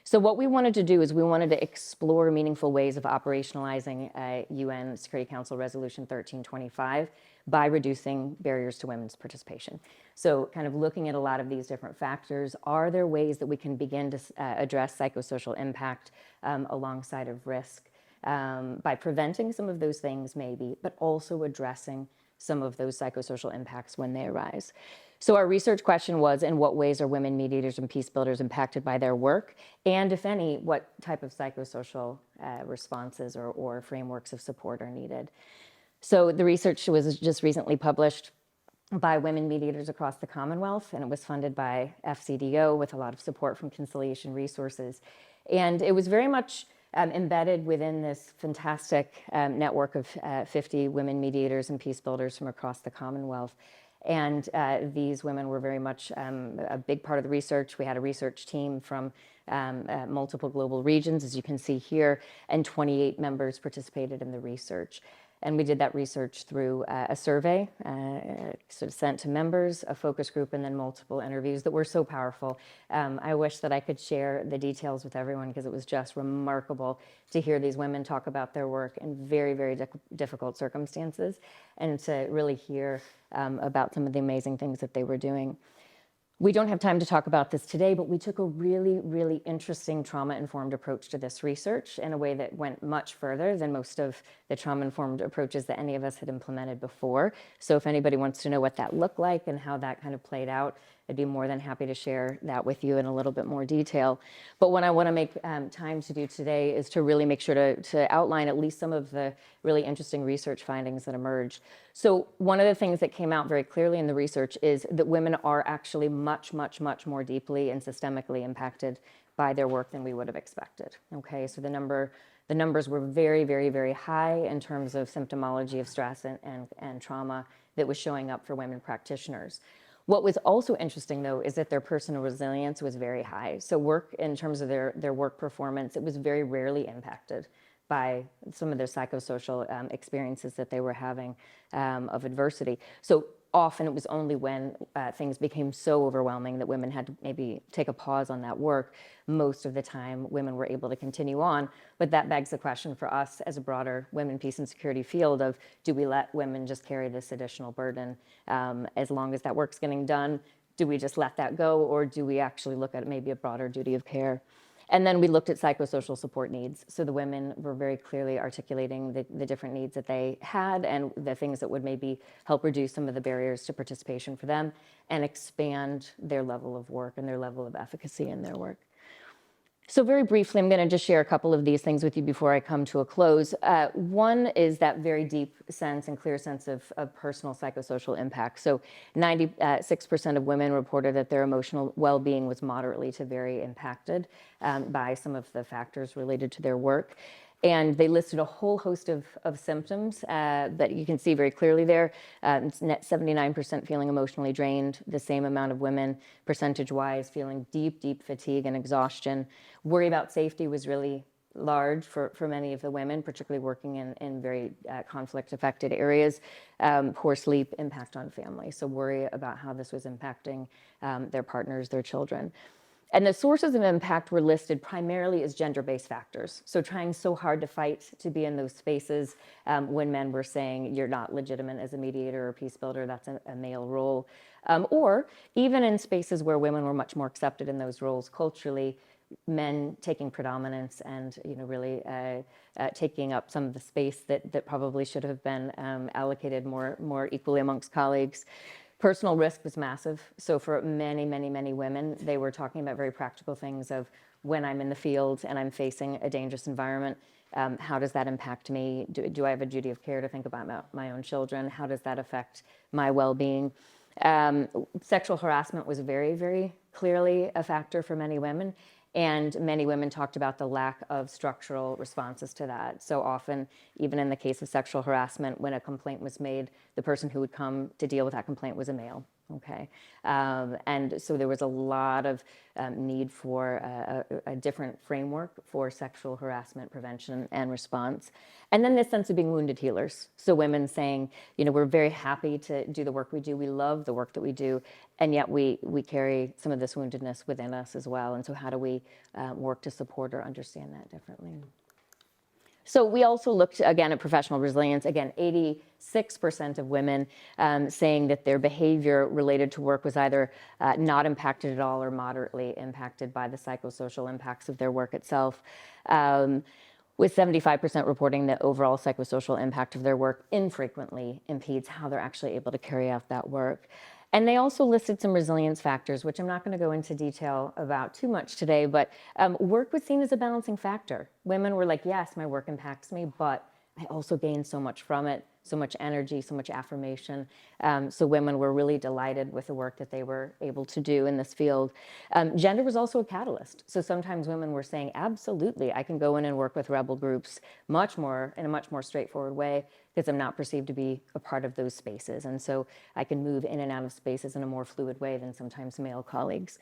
So what we wanted to do is we wanted to explore meaningful ways of operationalizing UN Security Council Resolution 1325 by reducing barriers to women's participation. So kind of looking at a lot of these different factors, are there ways that we can begin to address psychosocial impact alongside of risk by preventing some of those things maybe, but also addressing some of those psychosocial impacts when they arise. So our research question was, in what ways are women mediators and peace builders impacted by their work? And if any, what type of psychosocial responses or frameworks of support are needed? So the research was just recently published by women mediators across the Commonwealth, and it was funded by FCDO with a lot of support from Conciliation Resources. And it was very much embedded within this fantastic network of 50 women mediators and peace builders from across the Commonwealth. And these women were very much a big part of the research. We had a research team from multiple global regions, as you can see here, and 28 members participated in the research. And we did that research through a survey sort of sent to members, a focus group, and then multiple interviews that were so powerful. I wish that I could share the details with everyone because it was just remarkable to hear these women talk about their work in very, very difficult circumstances and to really hear about some of the amazing things that they were doing. We don't have time to talk about this today, but we took a really, really interesting trauma-informed approach to this research in a way that went much further than most of the trauma-informed approaches that any of us had implemented before. So if anybody wants to know what that looked like and how that kind of played out, I'd be more than happy to share that with you in a little bit more detail. But what I want to make time to do today is to really make sure to outline at least some of the really interesting research findings that emerged. So one of the things that came out very clearly in the research is that women are actually much, much, much more deeply and systemically impacted by their work than we would have expected. Okay, so the numbers were very, very, very high in terms of symptomology of stress and trauma that was showing up for women practitioners. What was also interesting, though, is that their personal resilience was very high. So work, in terms of their work performance, it was very rarely impacted by some of their psychosocial experiences that they were having of adversity. So often it was only when things became so overwhelming that women had to maybe take a pause on that work. Most of the time, women were able to continue on. But that begs the question for us as a broader women, peace, and security field of, do we let women just carry this additional burden? As long as that work's getting done, do we just let that go? Or do we actually look at maybe a broader duty of care? And then we looked at psychosocial support needs. So the women were very clearly articulating the different needs that they had and the things that would maybe help reduce some of the barriers to participation for them and expand their level of work and their level of efficacy in their work. So very briefly, I'm going to just share a couple of these things with you before I come to a close. One is that very deep sense and clear sense of personal psychosocial impact. So 96% of women reported that their emotional well-being was moderately to very impacted by some of the factors related to their work. And they listed a whole host of symptoms that you can see very clearly there. 79% feeling emotionally drained, the same amount of women, percentage-wise, feeling deep fatigue and exhaustion. Worry about safety was really large for many of the women, particularly working in very conflict-affected areas. Poor sleep, impact on family. So worry about how this was impacting their partners, their children. And the sources of impact were listed primarily as gender-based factors. So trying so hard to fight to be in those spaces when men were saying you're not legitimate as a mediator or peace builder, that's a male role. Or even in spaces where women were much more accepted in those roles culturally, men taking predominance and really taking up some of the space that probably should have been allocated more equally amongst colleagues. Personal risk was massive. So for many women, they were talking about very practical things of when I'm in the field and I'm facing a dangerous environment, how does that impact me? Do I have a duty of care to think about my own children? How does that affect my well-being? Sexual harassment was very clearly a factor for many women. And many women talked about the lack of structural responses to that. So often, even in the case of sexual harassment, when a complaint was made, the person who would come to deal with that complaint was a male. Okay, and so there was a lot of need for a different framework for sexual harassment prevention and response. And then this sense of being wounded healers. So women saying, we're very happy to do the work we do. We love the work that we do. And yet we carry some of this woundedness within us as well. And so how do we work to support or understand that differently? So we also looked, again, at professional resilience. Again, 86% of women saying that their behavior related to work was either not impacted at all or moderately impacted by the psychosocial impacts of their work itself. With 75% reporting that overall psychosocial impact of their work infrequently impedes how they're actually able to carry out that work. And they also listed some resilience factors, which I'm not going to go into detail about too much today, but work was seen as a balancing factor. Women were like, yes, my work impacts me, but I also gain so much from it, so much energy, so much affirmation. So women were really delighted with the work that they were able to do in this field. Gender was also a catalyst. So sometimes women were saying, absolutely, I can go in and work with rebel groups in a much more straightforward way because I'm not perceived to be a part of those spaces. And so I can move in and out of spaces in a more fluid way than sometimes male colleagues.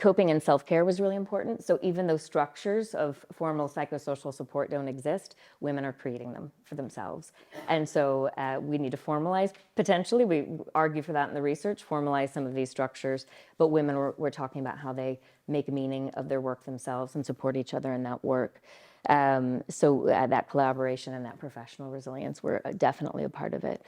Coping and self-care was really important. So even though structures of formal psychosocial support don't exist, women are creating them for themselves. And so we need to formalize, potentially, we argue for that in the research, formalize some of these structures, but women were talking about how they make meaning of their work themselves and support each other in that work. So that collaboration and that professional resilience were definitely a part of it.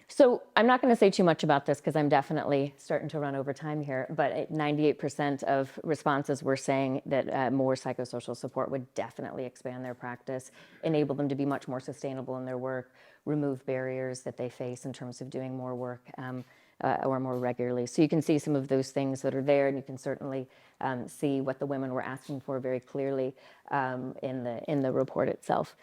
So I'm not going to say too much about this because I'm definitely starting to run over time here, but 98% of responses were saying that more psychosocial support would definitely expand their practice, enable them to be much more sustainable in their work, remove barriers that they face in terms of doing more work or more regularly. So you can see some of those things that are there, and you can certainly see what the women were asking for very clearly in the report itself.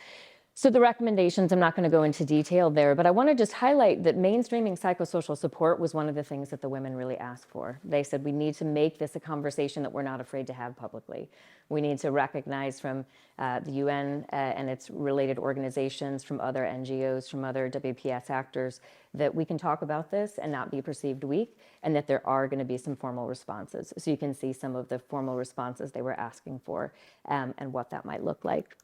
So the recommendations, I'm not going to go into detail there, but I want to just highlight that mainstreaming psychosocial support was one of the things that the women really asked for. They said we need to make this a conversation that we're not afraid to have publicly. We need to recognize from the UN and its related organizations, from other NGOs, from other WPS actors, that we can talk about this and not be perceived weak, and that there are going to be some formal responses. So you can see some of the formal responses they were asking for and what that might look like.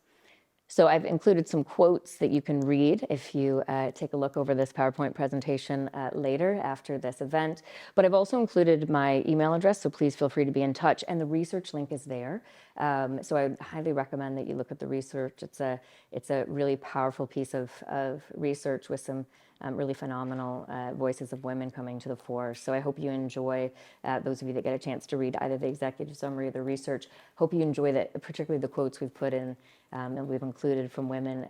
So I've included some quotes that you can read if you take a look over this PowerPoint presentation later after this event. But I've also included my email address, so please feel free to be in touch. And the research link is there. So I would highly recommend that you look at the research. It's a really powerful piece of research with some really phenomenal voices of women coming to the fore. So I hope you enjoy, those of you that get a chance to read either the executive summary or the research, hope you enjoy that, particularly the quotes we've put in and we've included from women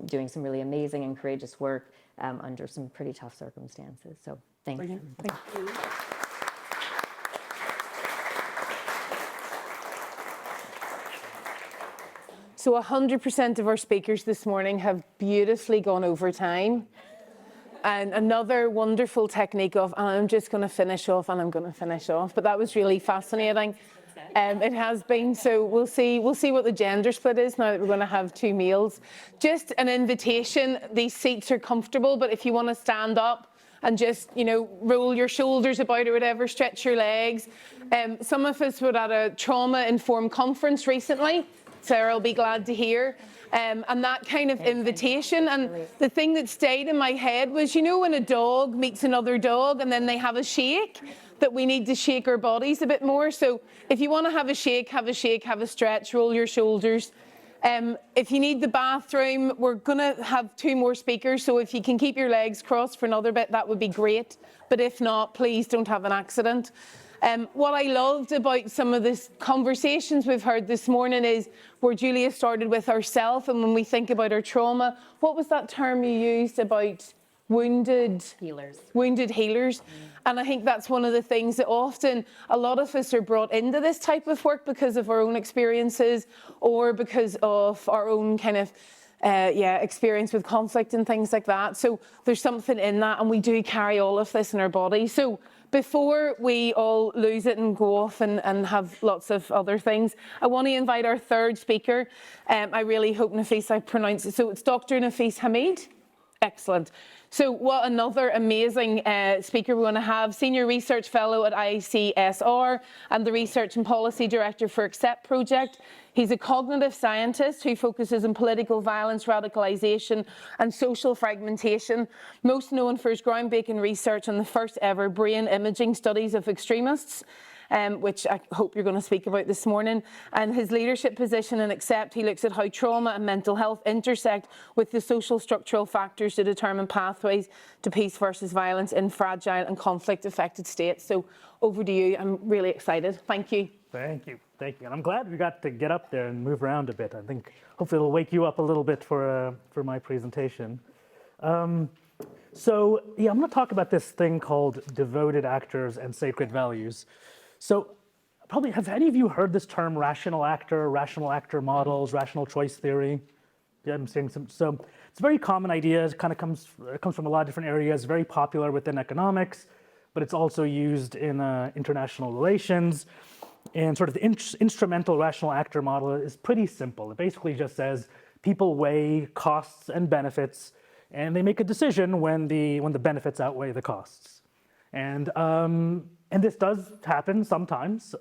doing some really amazing and courageous work under some pretty tough circumstances. So thanks. Brilliant. Thank you. So 100% of our speakers this morning have beautifully gone over time. And another wonderful technique of, I'm just going to finish off and I'm going to finish off. But that was really fascinating. It has been, so we'll see what the gender split is now that we're going to have 2 meals. Just an invitation, these seats are comfortable, but if you want to stand up and just, roll your shoulders about or whatever, stretch your legs. Some of us were at a trauma-informed conference recently, Sarah will be glad to hear. And that kind of invitation, and the thing that stayed in my head was, when a dog meets another dog and then they have a shake, that we need to shake our bodies a bit more. So if you want to have a shake, have a stretch, roll your shoulders. If you need the bathroom, we're going to have 2 more speakers, so if you can keep your legs crossed for another bit, that would be great. But if not, please don't have an accident. What I loved about some of the conversations we've heard this morning is where Julia started with ourself, and when we think about our trauma, what was that term you used about wounded healers? And I think that's one of the things that often a lot of us are brought into this type of work because of our own experiences or because of our own kind of experience with conflict and things like that. So there's something in that, and we do carry all of this in our body. So before we all lose it and go off and have lots of other things, I want to invite our 3rd speaker. I really hope, Nafis, I pronounce it. So it's Dr. Nafis Hamid. Excellent. So what another amazing speaker we want to have, Senior Research Fellow at ICSR and the Research and Policy Director for ACCEPT Project. He's a cognitive scientist who focuses on political violence, radicalisation and social fragmentation, most known for his groundbreaking research on the first ever brain imaging studies of extremists, which I hope you're going to speak about this morning. And his leadership position in ACCEPT, he looks at how trauma and mental health intersect with the social structural factors to determine pathways to peace versus violence in fragile and conflict-affected states. So over to you. I'm really excited. Thank you. Thank you. Thank you. And I'm glad we got to get up there and move around a bit. I think hopefully it'll wake you up a little bit for my presentation. I'm going to talk about this thing called devoted actors and sacred values. So probably, have any of you heard this term rational actor models, rational choice theory? Yeah, I'm seeing some. So it's a very common idea. It kind of comes from a lot of different areas, very popular within economics, but it's also used in international relations. And sort of the instrumental rational actor model is pretty simple. It basically just says people weigh costs and benefits, and they make a decision when the benefits outweigh the costs. And this does happen sometimes.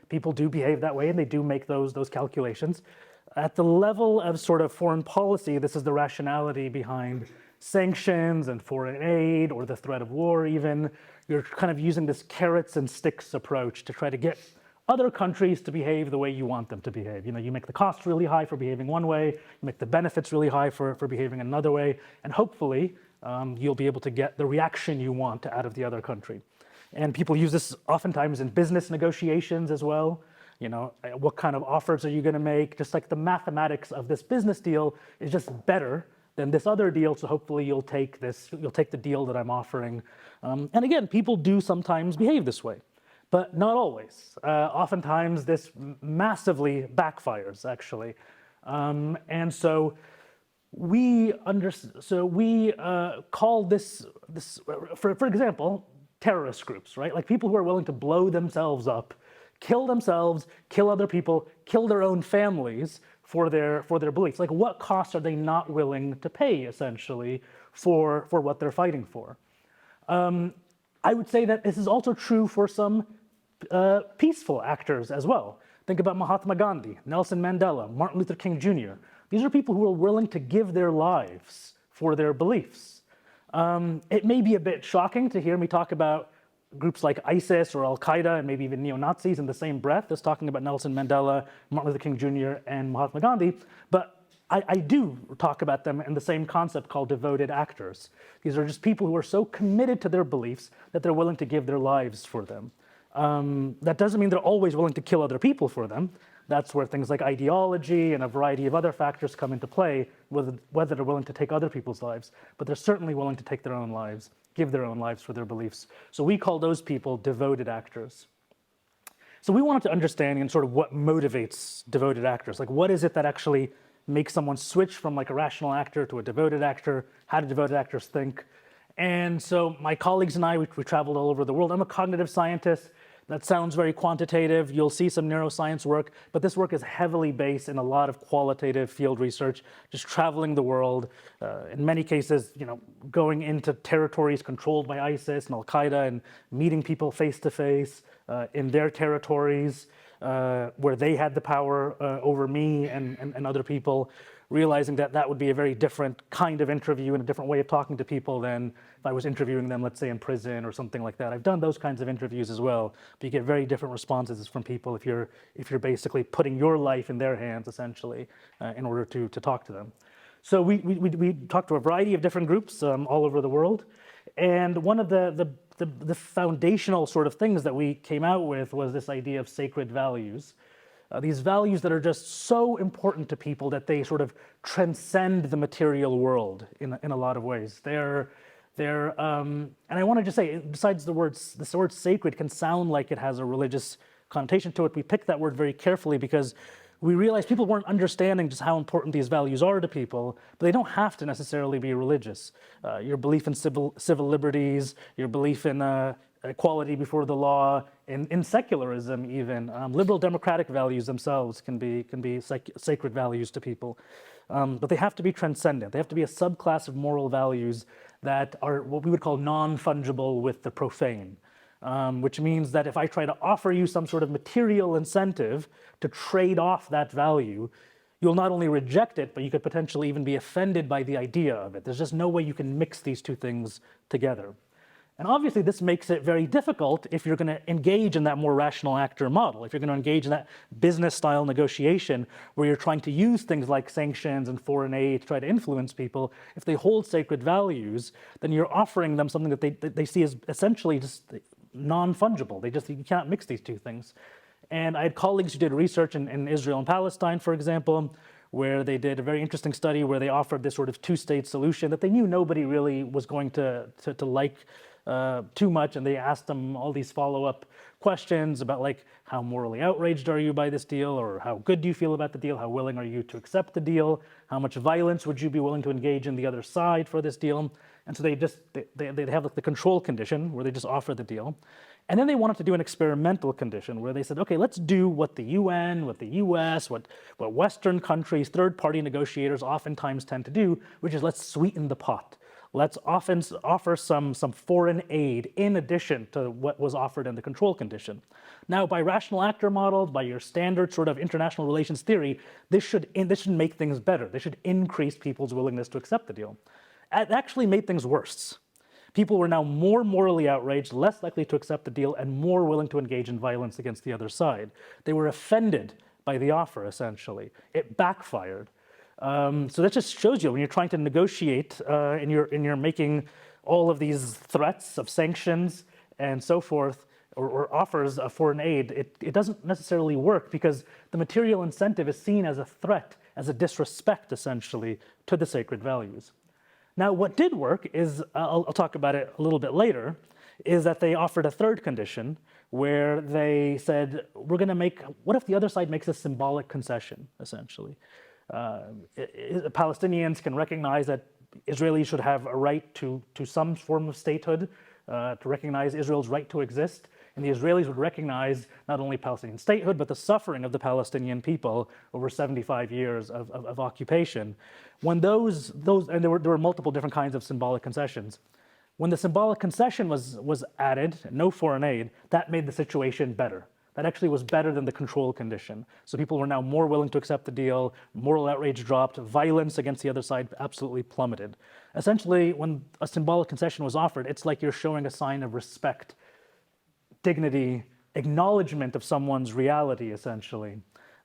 People do behave that way, and they do make those calculations. At the level of sort of foreign policy, this is the rationality behind sanctions and foreign aid, or the threat of war even. You're kind of using this carrots and sticks approach to try to get other countries to behave the way you want them to behave. You make the cost really high for behaving one way, you make the benefits really high for behaving another way, and hopefully you'll be able to get the reaction you want out of the other country. And people use this oftentimes in business negotiations as well. What kind of offers are you going to make? Just like the mathematics of this business deal is just better than this other deal, so hopefully you'll take the deal that I'm offering. And again, people do sometimes behave this way, but not always. Oftentimes this massively backfires, actually. And so we call this for example, terrorist groups, right? Like people who are willing to blow themselves up, kill themselves, kill other people, kill their own families for their beliefs. Like what costs are they not willing to pay, essentially, for what they're fighting for? I would say that this is also true for some peaceful actors as well. Think about Mahatma Gandhi, Nelson Mandela, Martin Luther King Jr. These are people who are willing to give their lives for their beliefs. It may be a bit shocking to hear me talk about groups like ISIS or Al-Qaeda and maybe even neo-Nazis in the same breath as talking about Nelson Mandela, Martin Luther King Jr. and Mahatma Gandhi, but I do talk about them in the same concept called devoted actors. These are just people who are so committed to their beliefs that they're willing to give their lives for them. That doesn't mean they're always willing to kill other people for them. That's where things like ideology and a variety of other factors come into play, whether they're willing to take other people's lives, but they're certainly willing to take their own lives, give their own lives for their beliefs. So we call those people devoted actors. So we wanted to understand and sort of what motivates devoted actors. Like what is it that actually makes someone switch from like a rational actor to a devoted actor? How do devoted actors think? And so my colleagues and I, we traveled all over the world. I'm a cognitive scientist. That sounds very quantitative. You'll see some neuroscience work, but this work is heavily based in a lot of qualitative field research, just traveling the world, in many cases, going into territories controlled by ISIS and Al-Qaeda and meeting people face to face in their territories where they had the power over me and other people, realizing that that would be a very different kind of interview and a different way of talking to people than if I was interviewing them, let's say, in prison or something like that. I've done those kinds of interviews as well, but you get very different responses from people if you're basically putting your life in their hands, essentially, in order to talk to them. So we talked to a variety of different groups all over the world, and one of the foundational sort of things that we came out with was this idea of sacred values. These values that are just so important to people that they sort of transcend the material world in a lot of ways. And I want to just say, besides the word sacred can sound like it has a religious connotation to it. We picked that word very carefully because we realized people weren't understanding just how important these values are to people, but they don't have to necessarily be religious. Your belief in civil liberties, your belief in equality before the law, in secularism even. Liberal democratic values themselves can be sacred values to people. But they have to be transcendent. They have to be a subclass of moral values that are what we would call non-fungible with the profane. Which means that if I try to offer you some sort of material incentive to trade off that value, you'll not only reject it, but you could potentially even be offended by the idea of it. There's just no way you can mix these two things together. And obviously this makes it very difficult if you're going to engage in that more rational actor model, if you're going to engage in that business style negotiation where you're trying to use things like sanctions and foreign aid to try to influence people. If they hold sacred values, then you're offering them something that they see as essentially just non-fungible. You cannot mix these two things. And I had colleagues who did research in Israel and Palestine, for example, where they did a very interesting study where they offered this sort of two-state solution that they knew nobody really was going to like too much, and they asked them all these follow-up questions about like how morally outraged are you by this deal, or how good do you feel about the deal, how willing are you to accept the deal, how much violence would you be willing to engage in the other side for this deal. And so they have like the control condition where they just offer the deal. And then they wanted to do an experimental condition where they said, okay, let's do what the UN, what the US, what Western countries, third-party negotiators oftentimes tend to do, which is let's sweeten the pot. Let's often offer some foreign aid in addition to what was offered in the control condition. Now, by rational actor models, by your standard sort of international relations theory, this should make things better. This should increase people's willingness to accept the deal. It actually made things worse. People were now more morally outraged, less likely to accept the deal, and more willing to engage in violence against the other side. They were offended by the offer, essentially. It backfired. So that just shows you when you're trying to negotiate and you're making all of these threats of sanctions and so forth, or offers of foreign aid, it doesn't necessarily work because the material incentive is seen as a threat, as a disrespect, essentially, to the sacred values. Now, what did work is, I'll talk about it a little bit later, is that they offered a third condition where they said, what if the other side makes a symbolic concession, essentially? Palestinians can recognize that Israelis should have a right to some form of statehood, to recognize Israel's right to exist. And the Israelis would recognize not only Palestinian statehood, but the suffering of the Palestinian people over 75 years of occupation. When and there were multiple different kinds of symbolic concessions. When the symbolic concession was added, no foreign aid, that made the situation better. That actually was better than the control condition. So people were now more willing to accept the deal, moral outrage dropped, violence against the other side absolutely plummeted. Essentially, when a symbolic concession was offered, it's like you're showing a sign of respect, dignity, acknowledgement of someone's reality, essentially.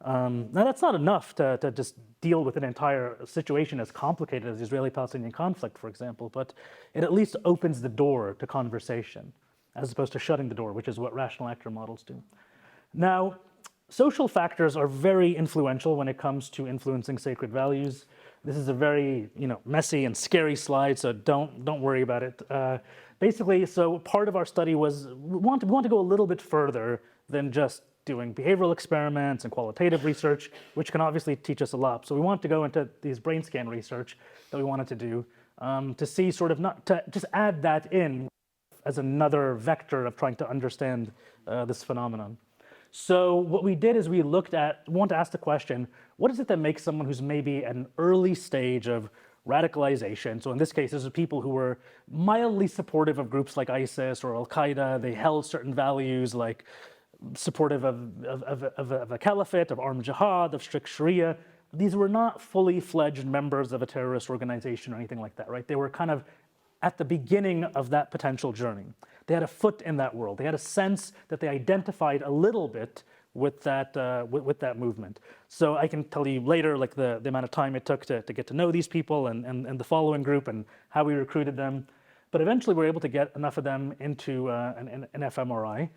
Now, that's not enough to just deal with an entire situation as complicated as the Israeli-Palestinian conflict, for example, but it at least opens the door to conversation, as opposed to shutting the door, which is what rational actor models do. Now, social factors are very influential when it comes to influencing sacred values. This is a very messy and scary slide, so don't worry about it. Basically, so part of our study was we want to go a little bit further than just doing behavioral experiments and qualitative research, which can obviously teach us a lot. So we want to go into these brain scan research that we wanted to do to see sort of not to just add that in as another vector of trying to understand this phenomenon. So what we did is we wanted to ask the question, what is it that makes someone who's maybe at an early stage of radicalization? So in this case, this is people who were mildly supportive of groups like ISIS or Al-Qaeda. They held certain values like supportive of a caliphate, of armed jihad, of strict Sharia. These were not fully fledged members of a terrorist organization or anything like that, right? They were kind of at the beginning of that potential journey. They had a foot in that world. They had a sense that they identified a little bit with that movement. So I can tell you later, like the amount of time it took to get to know these people and the following group and how we recruited them. But eventually we were able to get enough of them into an fMRI.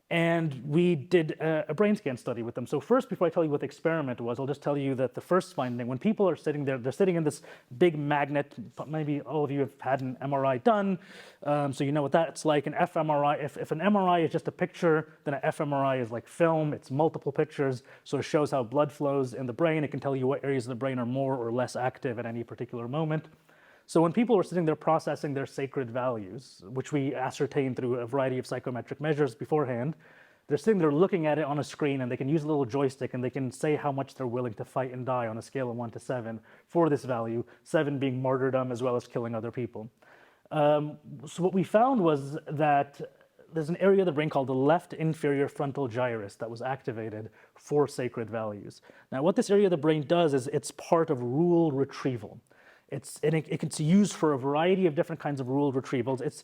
And we did a brain scan study with them. So first, before I tell you what the experiment was, I'll just tell you that the first finding, when people are sitting there, they're sitting in this big magnet. Maybe all of you have had an MRI done, so you know what that's like. An fMRI, if an MRI is just a picture, then an fMRI is like film. It's multiple pictures, so it shows how blood flows in the brain. It can tell you what areas of the brain are more or less active at any particular moment. So when people were sitting there processing their sacred values, which we ascertained through a variety of psychometric measures beforehand, they're sitting there looking at it on a screen, and they can use a little joystick and they can say how much they're willing to fight and die on a scale of 1 to 7 for this value, 7 being martyrdom as well as killing other people. So what we found was that there's an area of the brain called the left inferior frontal gyrus that was activated for sacred values. Now what this area of the brain does is it's part of rule retrieval. It's used for a variety of different kinds of rule retrievals. It's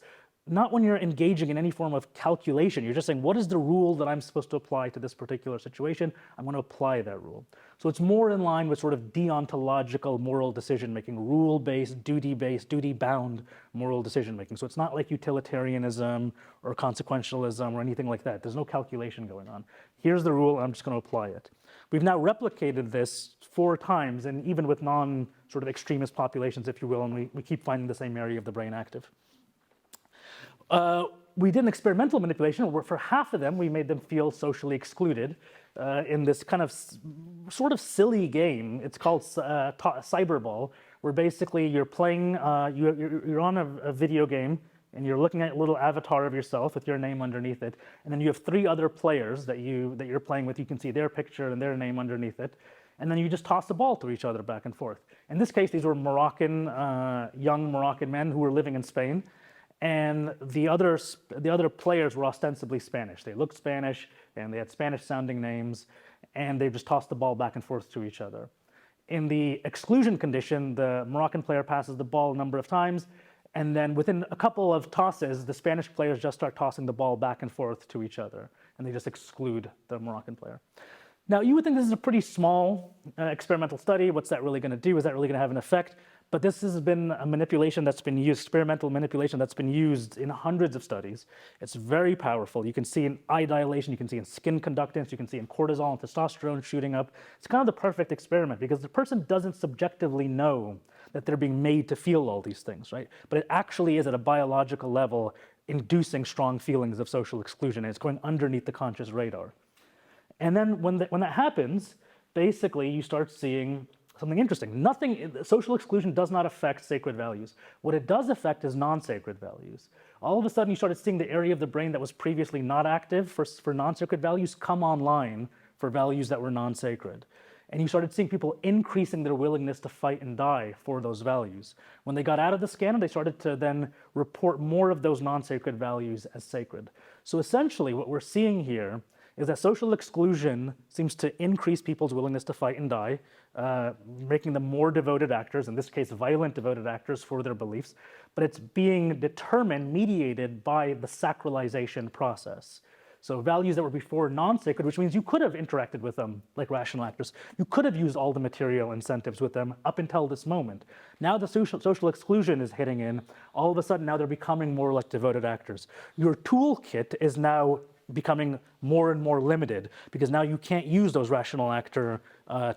not when you're engaging in any form of calculation. You're just saying, what is the rule that I'm supposed to apply to this particular situation? I'm going to apply that rule. So it's more in line with sort of deontological moral decision-making, rule-based, duty-bound moral decision-making. So it's not like utilitarianism or consequentialism or anything like that. There's no calculation going on. Here's the rule, I'm just going to apply it. We've now replicated this 4 times, and even with non-sort of extremist populations, if you will, and we keep finding the same area of the brain active. We did an experimental manipulation where for half of them, we made them feel socially excluded in this kind of sort of silly game. It's called Cyberball, where basically you're playing, you're on a video game, and you're looking at a little avatar of yourself with your name underneath it, and then you have 3 other players that you're playing with. You can see their picture and their name underneath it, and then you just toss the ball to each other back and forth. In this case, these were young Moroccan men who were living in Spain, and the other players were ostensibly Spanish. They looked Spanish, and they had Spanish-sounding names, and they just tossed the ball back and forth to each other. In the exclusion condition, the Moroccan player passes the ball a number of times, and then within a couple of tosses, the Spanish players just start tossing the ball back and forth to each other, and they just exclude the Moroccan player. Now, you would think this is a pretty small experimental study. What's that really going to do? Is that really going to have an effect? But this has been a manipulation that's been used, experimental manipulation that's been used in hundreds of studies. It's very powerful. You can see in eye dilation, you can see in skin conductance, you can see in cortisol and testosterone shooting up. It's kind of the perfect experiment because the person doesn't subjectively know that they're being made to feel all these things, right? But it actually is at a biological level inducing strong feelings of social exclusion, and it's going underneath the conscious radar. And then when that happens, basically you start seeing something interesting. Social exclusion does not affect sacred values. What it does affect is non-sacred values. All of a sudden you started seeing the area of the brain that was previously not active for non-sacred values come online for values that were non-sacred. And you started seeing people increasing their willingness to fight and die for those values. When they got out of the scanner, they started to then report more of those non-sacred values as sacred. So essentially what we're seeing here is that social exclusion seems to increase people's willingness to fight and die, making them more devoted actors, in this case violent devoted actors for their beliefs, but it's being determined, mediated by the sacralization process. So values that were before non-sacred, which means you could have interacted with them like rational actors. You could have used all the material incentives with them up until this moment. Now the social exclusion is hitting in. All of a sudden now they're becoming more like devoted actors. Your toolkit is now becoming more and more limited because now you can't use those rational actor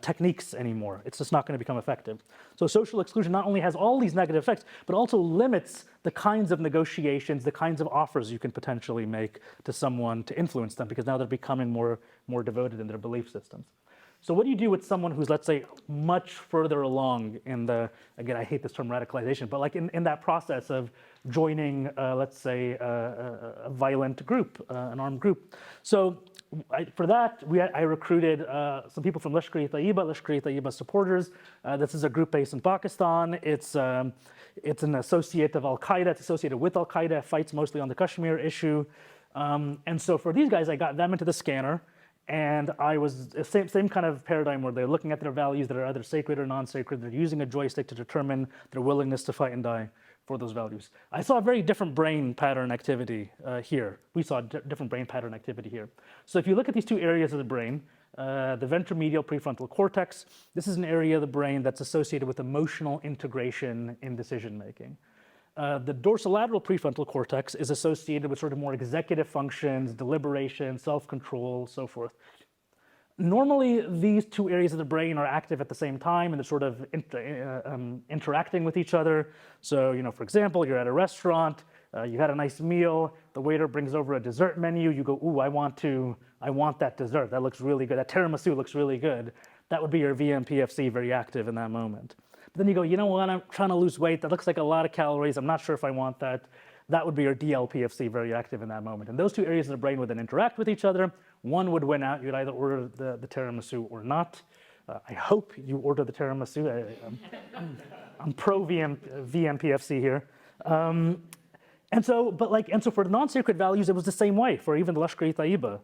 techniques anymore. It's just not going to become effective. So social exclusion not only has all these negative effects, but also limits the kinds of negotiations, the kinds of offers you can potentially make to someone to influence them because now they're becoming more devoted in their belief systems. So what do you do with someone who's, let's say, much further along in the, again, I hate this term radicalization, but like in that process of joining, let's say, a violent group, an armed group. So for that, I recruited some people from Lashkar-e-Taiba supporters. This is a group based in Pakistan. It's an associate of Al-Qaeda. It's associated with Al-Qaeda, fights mostly on the Kashmir issue. And so for these guys, I got them into the scanner. And I was same kind of paradigm where they're looking at their values that are either sacred or non-sacred. They're using a joystick to determine their willingness to fight and die for those values. I saw a very different brain pattern activity here. We saw different brain pattern activity here. So if you look at these two areas of the brain, the ventromedial prefrontal cortex, this is an area of the brain that's associated with emotional integration in decision making. The dorsolateral prefrontal cortex is associated with sort of more executive functions, deliberation, self-control, so forth. Normally, these two areas of the brain are active at the same time and they're sort of interacting with each other. So, for example, you're at a restaurant, you had a nice meal, the waiter brings over a dessert menu, you go, ooh, I want that dessert, that looks really good, that tiramisu looks really good. That would be your VMPFC very active in that moment. But then you go, you know what, I'm trying to lose weight, that looks like a lot of calories, I'm not sure if I want that. That would be your DLPFC very active in that moment. And those two areas of the brain would then interact with each other. One would win out, you'd either order the tiramisu or not. I hope you order the tiramisu. I'm pro VMPFC here. And so for the non-sacred values, it was the same way for even the Lashkar-e-Taiba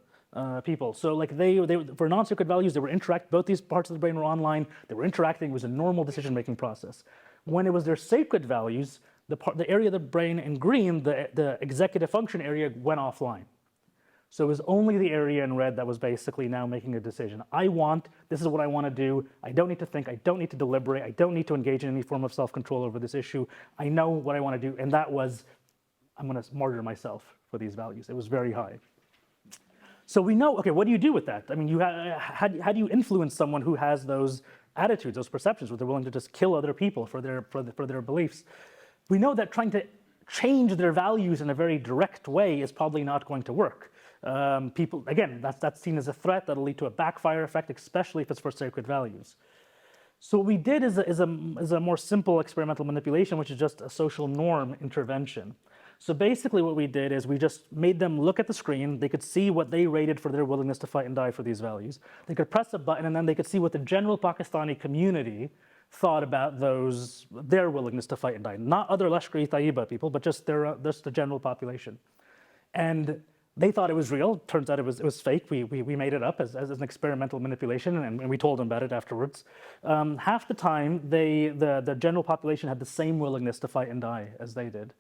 people. So like they for non-sacred values, they were both these parts of the brain were online, they were interacting, it was a normal decision-making process. When it was their sacred values, the area of the brain in green, the executive function area went offline. So it was only the area in red that was basically now making a decision. This is what I want to do. I don't need to think, I don't need to deliberate, I don't need to engage in any form of self-control over this issue. I know what I want to do, and that was, I'm going to martyr myself for these values. It was very high. So we know, okay, what do you do with that? I mean, how do you influence someone who has those attitudes, those perceptions, where they're willing to just kill other people for their beliefs? We know that trying to change their values in a very direct way is probably not going to work. People, again, that's seen as a threat that'll lead to a backfire effect, especially if it's for sacred values. So what we did is a more simple experimental manipulation, which is just a social norm intervention. So basically what we did is we just made them look at the screen. They could see what they rated for their willingness to fight and die for these values. They could press a button and then they could see what the general Pakistani community thought about their willingness to fight and die. Not other Lashkar-e-Taiba people, but just the general population. And they thought it was real. Turns out it was fake. We made it up as an experimental manipulation, and we told them about it afterwards. Half the time, the general population had the same willingness to fight and die as they did.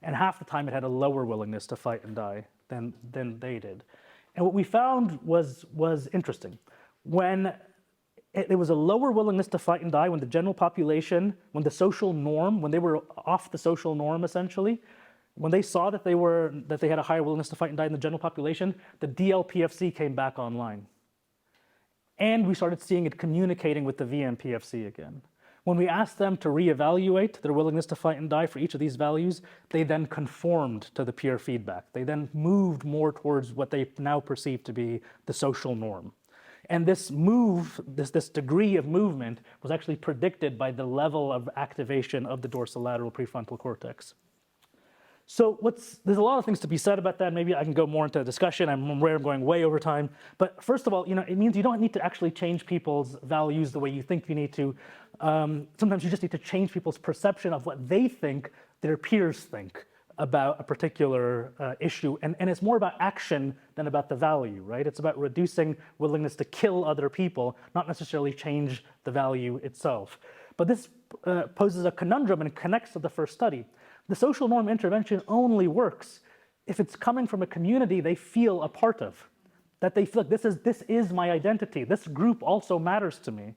And half the time, it had a lower willingness to fight and die than they did. And what we found was interesting. When there was a lower willingness to fight and die, when the general population, when the social norm, when they were off the social norm, essentially, when they saw that they had a higher willingness to fight and die in the general population, the DLPFC came back online. And we started seeing it communicating with the VMPFC again. When we asked them to reevaluate their willingness to fight and die for each of these values, they then conformed to the peer feedback. They then moved more towards what they now perceive to be the social norm. And this degree of movement was actually predicted by the level of activation of the dorsolateral prefrontal cortex. So there's a lot of things to be said about that. Maybe I can go more into a discussion. I'm aware I'm going way over time. But first of all, it means you don't need to actually change people's values the way you think you need to. Sometimes you just need to change people's perception of what they think their peers think about a particular issue. And it's more about action than about the value, right? It's about reducing willingness to kill other people, not necessarily change the value itself. But this poses a conundrum and connects to the first study. The social norm intervention only works if it's coming from a community they feel a part of, that they feel like this is my identity. This group also matters to me.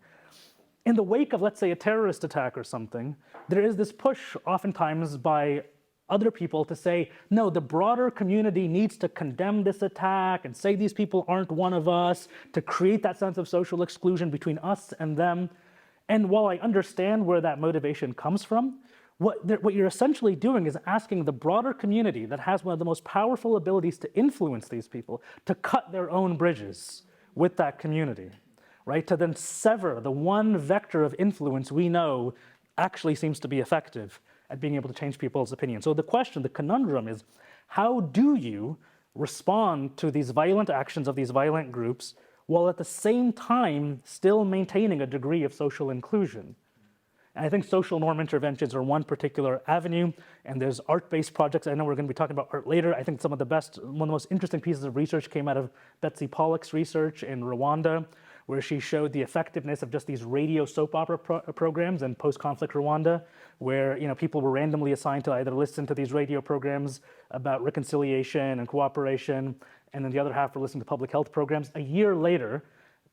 In the wake of, let's say, a terrorist attack or something, there is this push oftentimes by other people to say, no, the broader community needs to condemn this attack and say these people aren't one of us, to create that sense of social exclusion between us and them. And while I understand where that motivation comes from, what you're essentially doing is asking the broader community that has one of the most powerful abilities to influence these people to cut their own bridges with that community. right? To then sever the one vector of influence we know actually seems to be effective at being able to change people's opinions. So the question, the conundrum is, how do you respond to these violent actions of these violent groups while at the same time still maintaining a degree of social inclusion? And I think social norm interventions are one particular avenue, and there's art-based projects. I know we're going to be talking about art later. I think some of the best, one of the most interesting pieces of research came out of Betsy Pollock's research in Rwanda, where she showed the effectiveness of just these radio soap opera programs in post-conflict Rwanda, where people were randomly assigned to either listen to these radio programs about reconciliation and cooperation, and then the other half were listening to public health programs. A year later,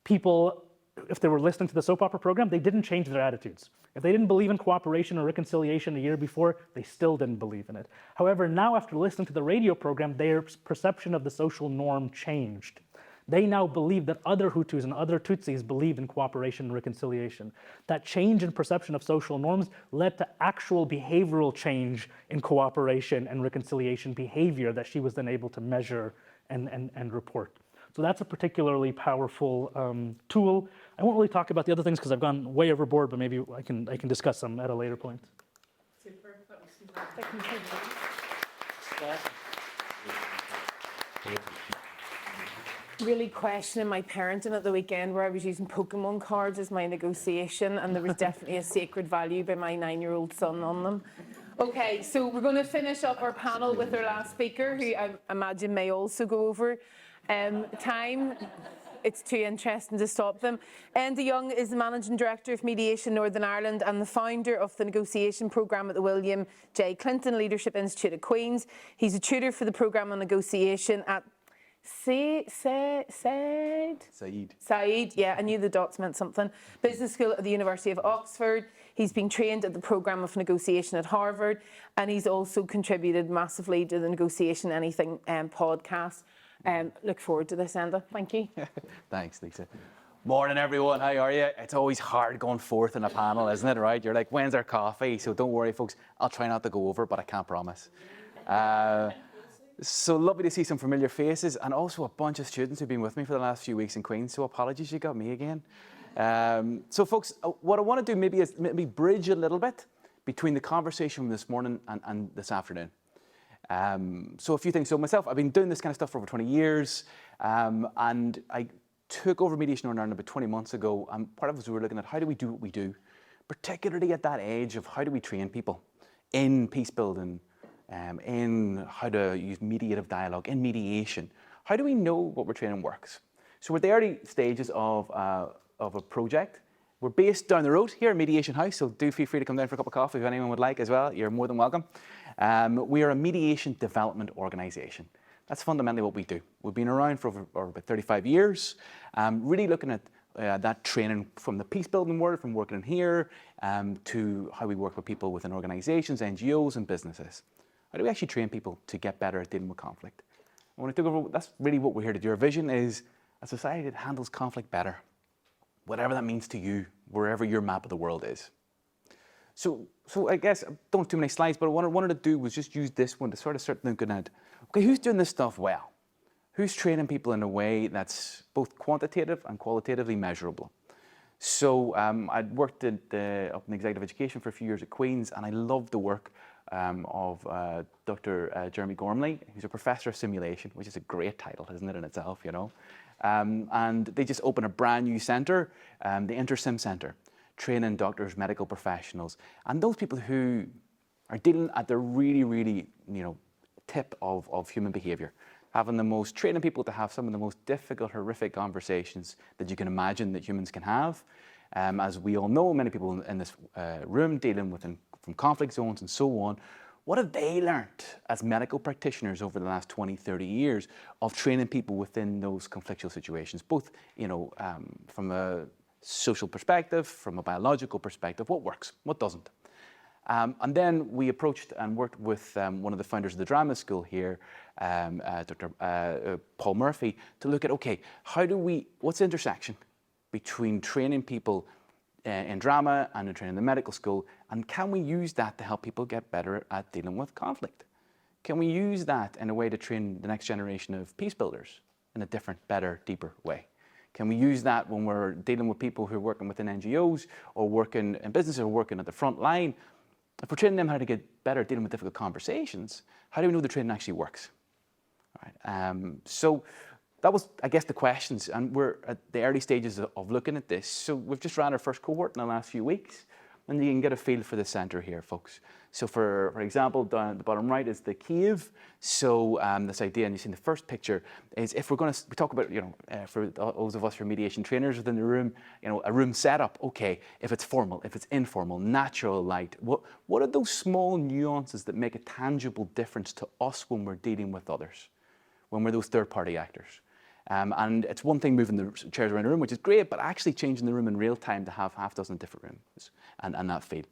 people, if they were listening to the soap opera program, they didn't change their attitudes. If they didn't believe in cooperation or reconciliation a year before, they still didn't believe in it. However, now after listening to the radio program, their perception of the social norm changed. They now believe that other Hutus and other Tutsis believe in cooperation and reconciliation. That change in perception of social norms led to actual behavioral change in cooperation and reconciliation behavior that she was then able to measure and report. So that's a particularly powerful tool. I won't really talk about the other things because I've gone way overboard, but maybe I can discuss them at a later point. Super. That was super. Really questioning my parenting at the weekend, where I was using Pokemon cards as my negotiation, and there was definitely a sacred value by my 9-year-old son on them. Okay, so we're going to finish up our panel with our last speaker, who I imagine may also go over time. It's too interesting to stop them. Enda Young is the Managing Director of Mediation Northern Ireland and the founder of the negotiation programme at the William J. Clinton Leadership Institute at Queen's. He's a tutor for the programme on negotiation at Said, yeah, I knew the dots meant something. Business School at the University of Oxford. He's been trained at the Programme of Negotiation at Harvard, and he's also contributed massively to the Negotiation Anything podcast. Look forward to this, Enda. Thank you. Thanks, Lisa. Morning, everyone. How are you? It's always hard going fourth in a panel, isn't it, right? You're like, when's our coffee? So don't worry, folks. I'll try not to go over, but I can't promise. So lovely to see some familiar faces, and also a bunch of students who've been with me for the last few weeks in Queen's, so apologies you got me again. So folks, what I want to do maybe is bridge a little bit between the conversation this morning and this afternoon. So a few things. So myself, I've been doing this kind of stuff for over 20 years, and I took over Mediation Northern Ireland about 20 months ago, and part of us we were looking at how do we do what we do, particularly at that age of how do we train people in peace building, in how to use mediative dialogue, in mediation. How do we know what we're training works? So we're at the early stages of a project. We're based down the road here at Mediation House, so do feel free to come down for a cup of coffee if anyone would like as well. You're more than welcome. We are a mediation development organisation. That's fundamentally what we do. We've been around for over about 35 years, really looking at that training from the peace building world, from working in here, to how we work with people within organisations, NGOs and businesses. How do we actually train people to get better at dealing with conflict? And when I took over, that's really what we're here to do. Our vision is a society that handles conflict better, whatever that means to you, wherever your map of the world is. So I guess, I don't have too many slides, but what I wanted to do was just use this one to sort of start looking at, okay, who's doing this stuff well? Who's training people in a way that's both quantitative and qualitatively measurable? So I'd worked up in executive education for a few years at Queen's, and I loved the work of Dr. Jeremy Gormley, who's a professor of simulation, which is a great title, isn't it, in itself, you know? And they just opened a brand new centre, the InterSim Centre, training doctors, medical professionals, and those people who are dealing at the really, really, tip of human behaviour, training people to have some of the most difficult, horrific conversations that you can imagine that humans can have. As we all know, many people in this room dealing from conflict zones and so on. What have they learned as medical practitioners over the last 20, 30 years of training people within those conflictual situations, both from a social perspective, from a biological perspective, what works, what doesn't? And then we approached and worked with one of the founders of the drama school here, Dr. Paul Murphy, to look at, okay, what's the intersection between training people in drama and in training in the medical school, and can we use that to help people get better at dealing with conflict? Can we use that in a way to train the next generation of peace builders in a different, better, deeper way? Can we use that when we're dealing with people who are working within NGOs or working in businesses or working at the front line? If we're training them how to get better at dealing with difficult conversations, how do we know the training actually works? Right. So that was, I guess, the questions, and we're at the early stages of looking at this. So we've just ran our first cohort in the last few weeks, and you can get a feel for the centre here, folks. So for example, down at the bottom right is the cave. So this idea, and you've seen the first picture, is if we're going to talk about, for those of us who are mediation trainers within the room, a room setup, okay, if it's formal, if it's informal, natural light, what are those small nuances that make a tangible difference to us when we're dealing with others, when we're those third-party actors? And it's one thing moving the chairs around the room, which is great, but actually changing the room in real time to have half a dozen different rooms and that feel.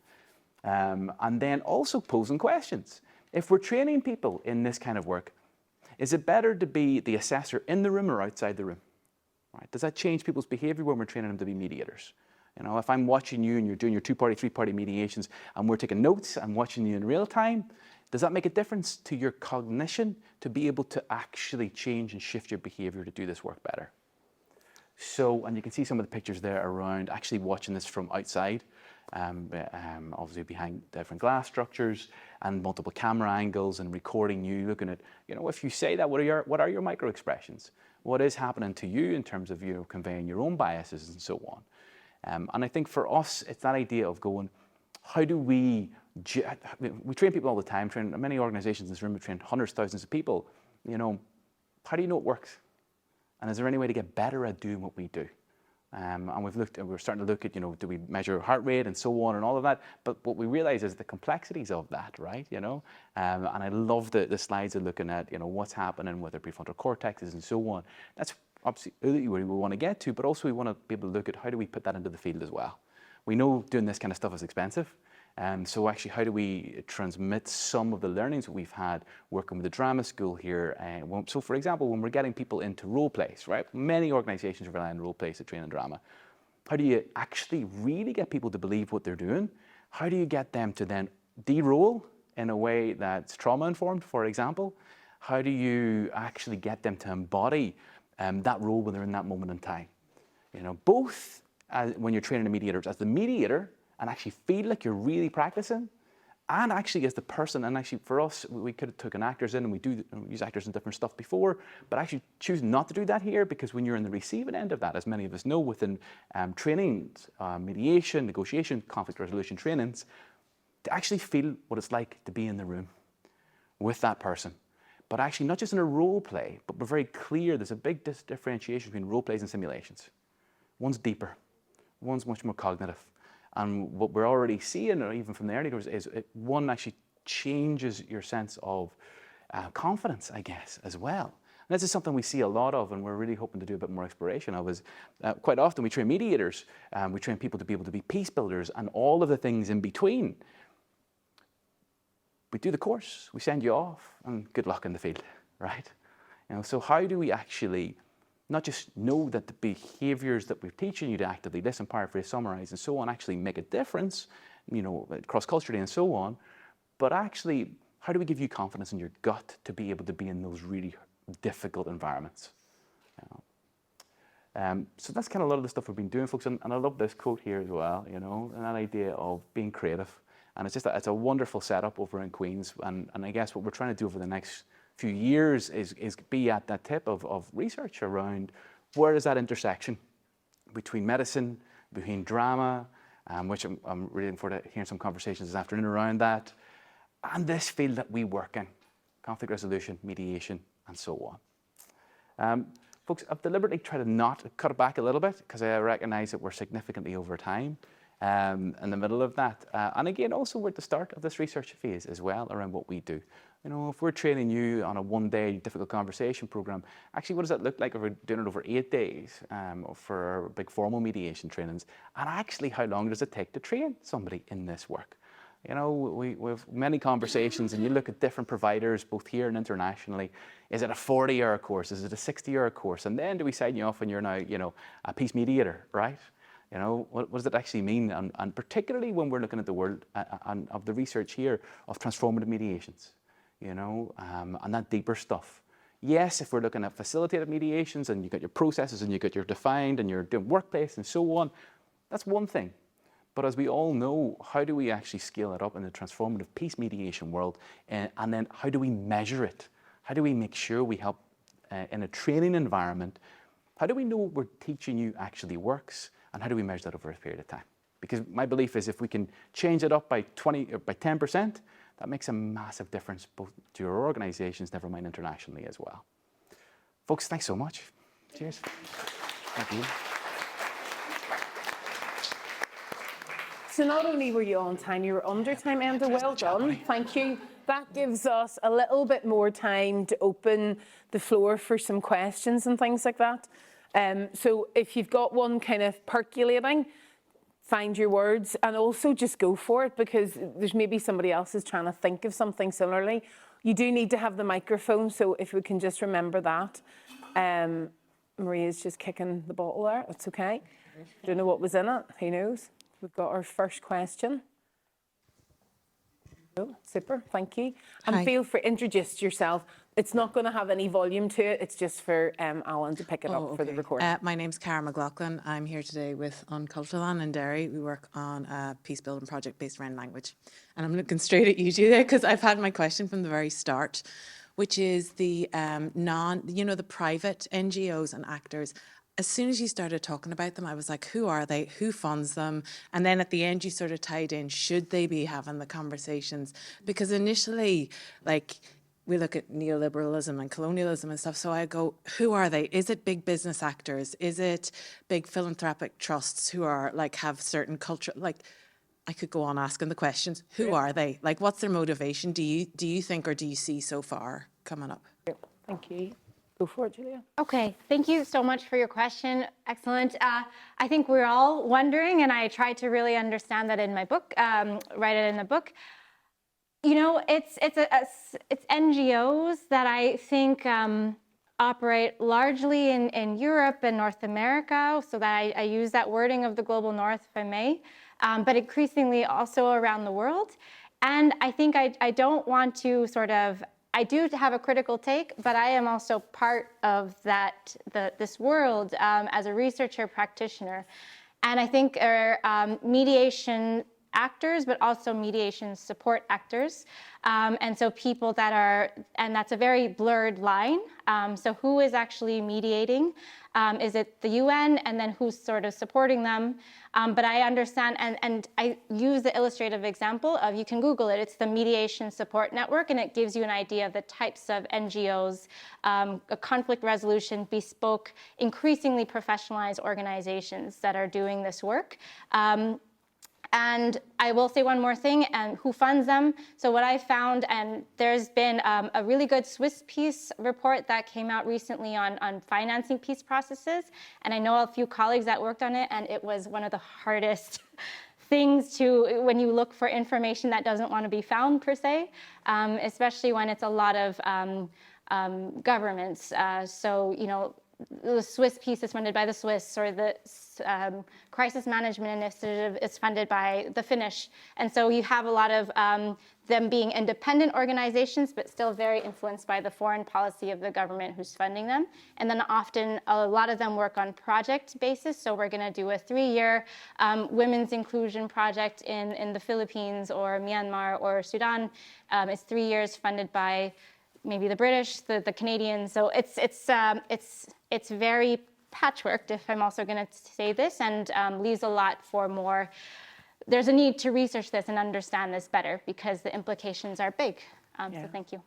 And then also posing questions. If we're training people in this kind of work, is it better to be the assessor in the room or outside the room? Right? Does that change people's behavior when we're training them to be mediators? If I'm watching you and you're doing your 2-party, 3-party mediations and we're taking notes and watching you in real time, does that make a difference to your cognition to be able to actually change and shift your behavior to do this work better? So, and you can see some of the pictures there around actually watching this from outside, obviously behind different glass structures and multiple camera angles and recording you, looking at, if you say that, what are your micro expressions? What is happening to you in terms of, conveying your own biases and so on? And I think for us, it's that idea of going, how do we train people all the time, many organizations in this room have trained hundreds, thousands of people, how do you know it works? And is there any way to get better at doing what we do? And we're starting to look at, do we measure heart rate and so on and all of that? But what we realize is the complexities of that, right? And I love the slides are looking at, what's happening with our prefrontal cortexes and so on. That's absolutely where we want to get to, but also we want to be able to look at how do we put that into the field as well. We know doing this kind of stuff is expensive. So actually, how do we transmit some of the learnings that we've had working with the drama school here? So for example, when we're getting people into role plays, right? Many organizations rely on role plays to train in drama. How do you actually really get people to believe what they're doing? How do you get them to then de-role in a way that's trauma-informed, for example? How do you actually get them to embody that role when they're in that moment in time? Both when you're training the mediators as the mediator, and actually feel like you're really practicing, and actually as the person, and actually for us, we could have taken actors in, and we do use actors in different stuff before, but actually choose not to do that here, because when you're in the receiving end of that, as many of us know within trainings, mediation, negotiation, conflict resolution trainings, to actually feel what it's like to be in the room with that person. But actually not just in a role play, but we're very clear there's a big differentiation between role plays and simulations. One's deeper, one's much more cognitive. And what we're already seeing, or even from the early days, is one actually changes your sense of confidence, I guess, as well. And this is something we see a lot of, and we're really hoping to do a bit more exploration of, is quite often we train mediators, we train people to be able to be peace builders, and all of the things in between. We do the course, we send you off, and good luck in the field, right? So how do we actually not just know that the behaviors that we're teaching you to actively listen, paraphrase, summarize, and so on actually make a difference, cross-culturally and so on, but actually, how do we give you confidence in your gut to be able to be in those really difficult environments? So that's kind of a lot of the stuff we've been doing, folks, and I love this quote here as well, and that idea of being creative. And it's a wonderful setup over in Queens, and I guess what we're trying to do over the next few years is be at that tip of research around where is that intersection between medicine, between drama, which I'm really looking forward to hearing some conversations this afternoon around that, and this field that we work in, conflict resolution, mediation, and so on. Folks, I've deliberately tried to not cut it back a little bit because I recognize that we're significantly over time in the middle of that. And again, also we're at the start of this research phase as well around what we do. If we're training you on a one-day difficult conversation program, actually what does that look like if we're doing it over 8 days for our big formal mediation trainings? And actually, how long does it take to train somebody in this work? We have many conversations, and you look at different providers, both here and internationally. Is it a 40-hour course? Is it a 60-hour course? And then do we sign you off and you're now, a peace mediator, right? What does it actually mean? And particularly when we're looking at the world and of the research here of transformative mediations, and that deeper stuff. Yes, if we're looking at facilitated mediations and you've got your processes and you've got your defined and you're doing workplace and so on, that's one thing. But as we all know, how do we actually scale it up in the transformative peace mediation world? And then how do we measure it? How do we make sure we help in a training environment? How do we know what we're teaching you actually works? And how do we measure that over a period of time? Because my belief is if we can change it up by 20 or by 10%, that makes a massive difference both to your organizations, never mind internationally as well. Folks, thanks so much. Cheers. Thank you. So not only were you on time, you were under time, Enda. Well done. Thank you. That gives us a little bit more time to open the floor for some questions and things like that. So if you've got one kind of percolating, find your words and also just go for it, because there's maybe somebody else is trying to think of something similarly. You do need to have the microphone, so if we can just remember that. Maria's just kicking the bottle there. That's okay. Don't know what was in it. Who knows? We've got our first question. Oh, super, thank you. And Hi. feel free, introduce yourself. It's not going to have any volume to it. It's just for Alan to pick it up for the recording. My name's Cara McLaughlin. I'm here today with Uncultural in Derry. We work on a peace building project based around language. And I'm looking straight at you, Julia, because I've had my question from the very start, which is the the private NGOs and actors. As soon as you started talking about them, I was like, who are they? Who funds them? And then at the end, you sort of tied in, should they be having the conversations? Because initially, like, we look at neoliberalism and colonialism and stuff. So I go, who are they? Is it big business actors? Is it big philanthropic trusts who are like have certain culture? Like, I could go on asking the questions. Who are they? Like, what's their motivation? Do you think, or do you see so far coming up? Thank you. Go for it, Julia. Okay, thank you so much for your question. Excellent. I think we're all wondering, and I tried to really understand that in my book, write it in the book. You know, it's NGOs that I think operate largely in Europe and North America, so that I use that wording of the global north, if I may, but increasingly also around the world. And I think I don't want to I do have a critical take, but I am also part of this world as a researcher practitioner. And I think mediation actors, but also mediation support actors. And so people that are, and that's a very blurred line. So who is actually mediating? Is it the UN? And then who's sort of supporting them? But I understand, and I use the illustrative example of, you can Google it, it's the Mediation Support Network, and it gives you an idea of the types of NGOs, a conflict resolution, bespoke, increasingly professionalized organizations that are doing this work. And I will say one more thing, and who funds them. So what I found, and there's been a really good Swiss peace report that came out recently on financing peace processes. And I know a few colleagues that worked on it, and it was one of the hardest things when you look for information that doesn't want to be found per se, especially when it's a lot of governments. So, you know, the Swiss piece is funded by the Swiss, or the crisis management initiative is funded by the Finnish. And so you have a lot of them being independent organizations, but still very influenced by the foreign policy of the government who's funding them. And then often a lot of them work on project basis. So we're going to do a 3-year women's inclusion project in the Philippines or Myanmar or Sudan. It's 3 years funded by maybe the British, the Canadians. So it's very patchworked, if I'm also going to say this, and leaves a lot for more. There's a need to research this and understand this better, because the implications are big. So thank you.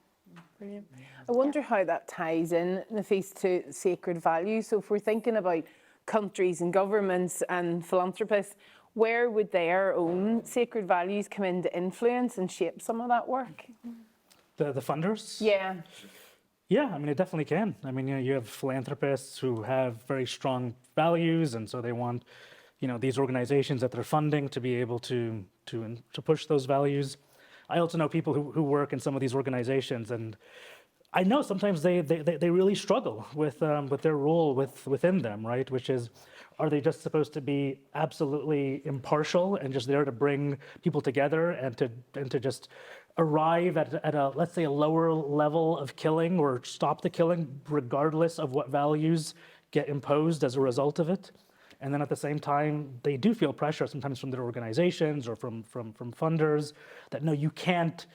Brilliant. I wonder how that ties in, Nafis, to sacred values. So if we're thinking about countries and governments and philanthropists, where would their own sacred values come in to influence and shape some of that work? The funders? Yeah. Yeah, I mean, it definitely can. I mean, you have philanthropists who have very strong values, and so they want, these organizations that they're funding to be able to push those values. I also know people who work in some of these organizations, and I know sometimes they really struggle with their role within them, right? Which is, Are they just supposed to be absolutely impartial and just there to bring people together and to just arrive at a, let's say, a lower level of killing or stop the killing regardless of what values get imposed as a result of it? And then at the same time, they do feel pressure sometimes from their organizations or from funders that no, you can't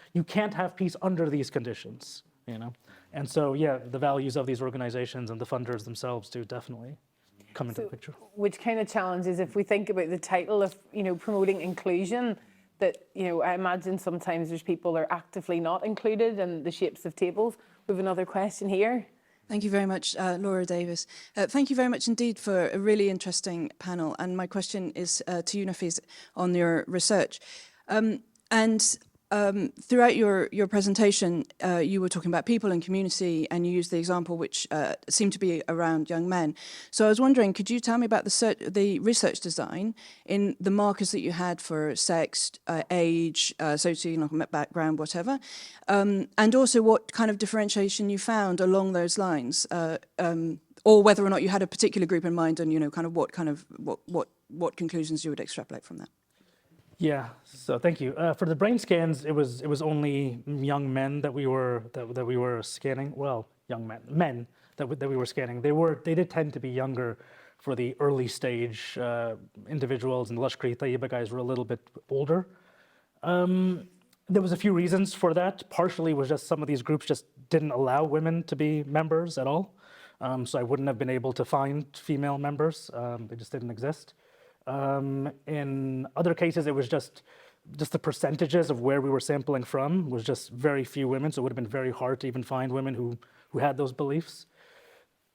have peace under these conditions, you know? And so, yeah, the values of these organizations and the funders themselves do definitely come into the picture. Which kind of challenges, if we think about the title of, you know, promoting inclusion, that, you know, I imagine sometimes there's people that are actively not included in the shapes of tables. We have another question here. Thank you very much, Laura Davis. Thank you very much indeed for a really interesting panel. And my question is to you, Nafis, on your research. Throughout your presentation, you were talking about people and community, and you used the example which seemed to be around young men. So I was wondering, could you tell me about the research design in the markers that you had for sex, age, socioeconomic background, whatever, and also what kind of differentiation you found along those lines, or whether or not you had a particular group in mind, and kind of what conclusions you would extrapolate from that. Yeah, so thank you. For the brain scans, it was only young men that we were scanning. Well, young men that we were scanning. They did tend to be younger for the early stage individuals, and the Lashkar-e Taiba guys were a little bit older. There was a few reasons for that. Partially was just some of these groups just didn't allow women to be members at all. So I wouldn't have been able to find female members. They just didn't exist. In other cases, it was just the percentages of where we were sampling from was just very few women, so it would have been very hard to even find women who had those beliefs.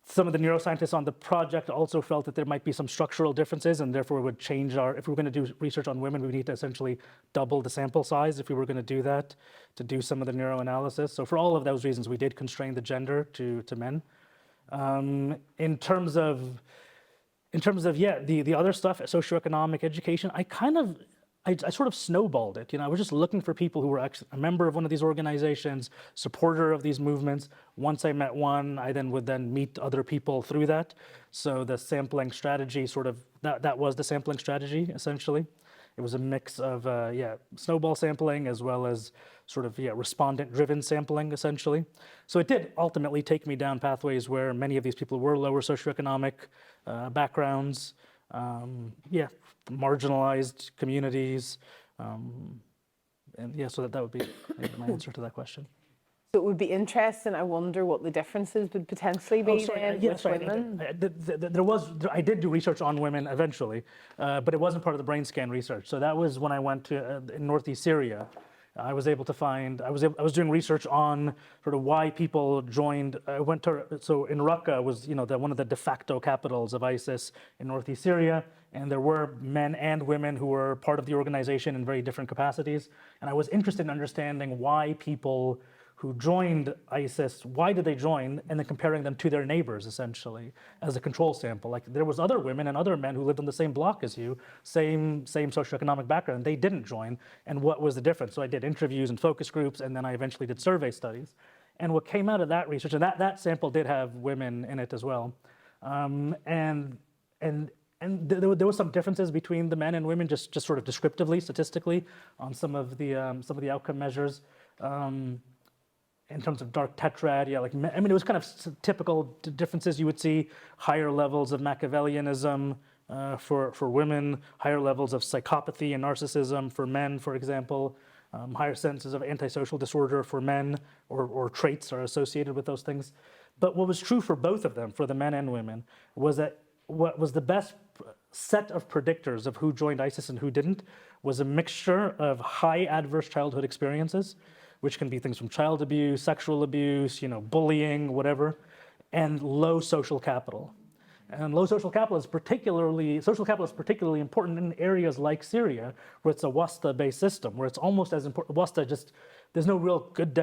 Some of the neuroscientists on the project also felt that there might be some structural differences, and therefore would change if we were going to do research on women, we need to essentially double the sample size if we were going to do that, to do some of the neuroanalysis. So for all of those reasons, we did constrain the gender to men. In terms of the other stuff, socioeconomic education, I sort of snowballed it. I was just looking for people who were actually a member of one of these organizations, supporter of these movements. Once I met one, I would meet other people through that. So the sampling strategy that was the sampling strategy, essentially. It was a mix of snowball sampling as well as respondent-driven sampling, essentially. So it did ultimately take me down pathways where many of these people were lower socioeconomic backgrounds, marginalized communities, so that would be my answer to that question. So it would be interesting. I wonder what the differences would potentially be with women. I did do research on women eventually, but it wasn't part of the brain scan research. So that was when I went to in Northeast Syria. I was able to find. I was doing research on sort of why people joined. I went to in Raqqa was one of the de facto capitals of ISIS in Northeast Syria, and there were men and women who were part of the organization in very different capacities. And I was interested in understanding why people who joined ISIS, why did they join, and then comparing them to their neighbors, essentially, as a control sample. Like there was other women and other men who lived on the same block as you, same socioeconomic background, they didn't join, and what was the difference? So I did interviews and focus groups, and then I eventually did survey studies. And what came out of that research, and that sample did have women in it as well, and there was some differences between the men and women, just sort of descriptively, statistically, on some of the outcome measures. In terms of dark tetrad, it was kind of typical differences you would see, higher levels of Machiavellianism for women, higher levels of psychopathy and narcissism for men, for example, higher sentences of antisocial disorder for men, or traits are associated with those things. But what was true for both of them, for the men and women, was that what was the best set of predictors of who joined ISIS and who didn't was a mixture of high adverse childhood experiences, which can be things from child abuse, sexual abuse, bullying, whatever, and low social capital. And low social capital is particularly important in areas like Syria, where it's a wasta-based system, where it's almost as important. Wasta there's no real good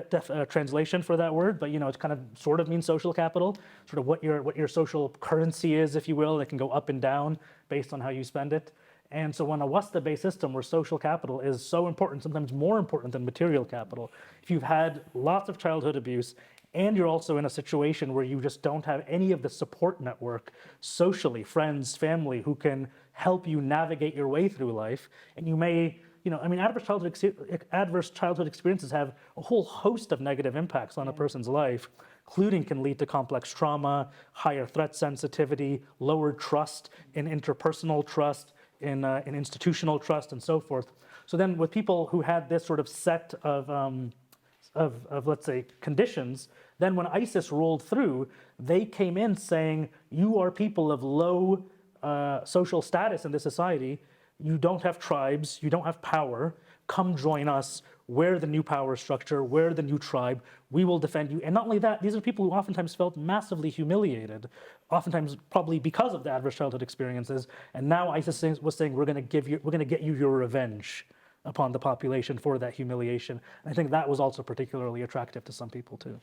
translation for that word, but it kind of sort of means social capital, sort of what your social currency is, if you will. It can go up and down based on how you spend it. And so when a wasta-based system where social capital is so important, sometimes more important than material capital, if you've had lots of childhood abuse and you're also in a situation where you just don't have any of the support network socially, friends, family, who can help you navigate your way through life. And you may, adverse childhood experiences have a whole host of negative impacts on a person's life, including can lead to complex trauma, higher threat sensitivity, lowered trust in interpersonal trust, in institutional trust, and so forth. So then with people who had this sort of set of let's say, conditions, then when ISIS rolled through, they came in saying, you are people of low social status in this society, you don't have tribes, you don't have power, come join us, we're the new power structure, we're the new tribe, we will defend you. And not only that, these are people who oftentimes felt massively humiliated, oftentimes probably because of the adverse childhood experiences, and now ISIS was saying, we're gonna get you your revenge upon the population for that humiliation. And I think that was also particularly attractive to some people too.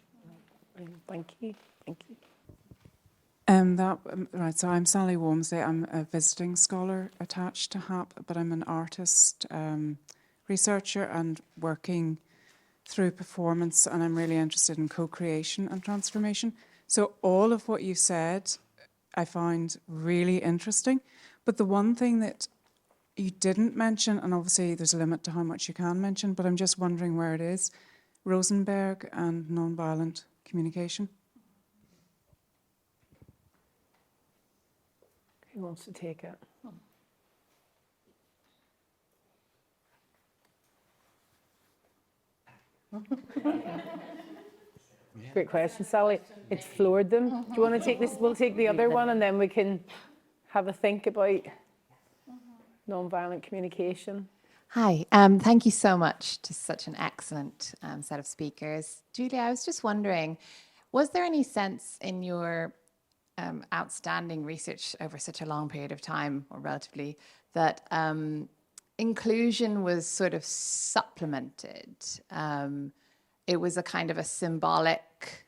Thank you. Thank you. Right, so I'm Sally Walmsley. I'm a visiting scholar attached to HAP, but I'm an artist, researcher and working through performance, and I'm really interested in co-creation and transformation. So all of what you said I find really interesting, but the one thing that you didn't mention, and obviously there's a limit to how much you can mention, but I'm just wondering where it is, Rosenberg and nonviolent communication. Who wants to take it? Great question, Sally. It's floored them. Do you want to take this? We'll take the other one and then we can have a think about nonviolent communication. Hi, thank you so much to such an excellent set of speakers. Julia, I was just wondering, was there any sense in your outstanding research over such a long period of time, or relatively, that inclusion was sort of supplemented? It was a kind of a symbolic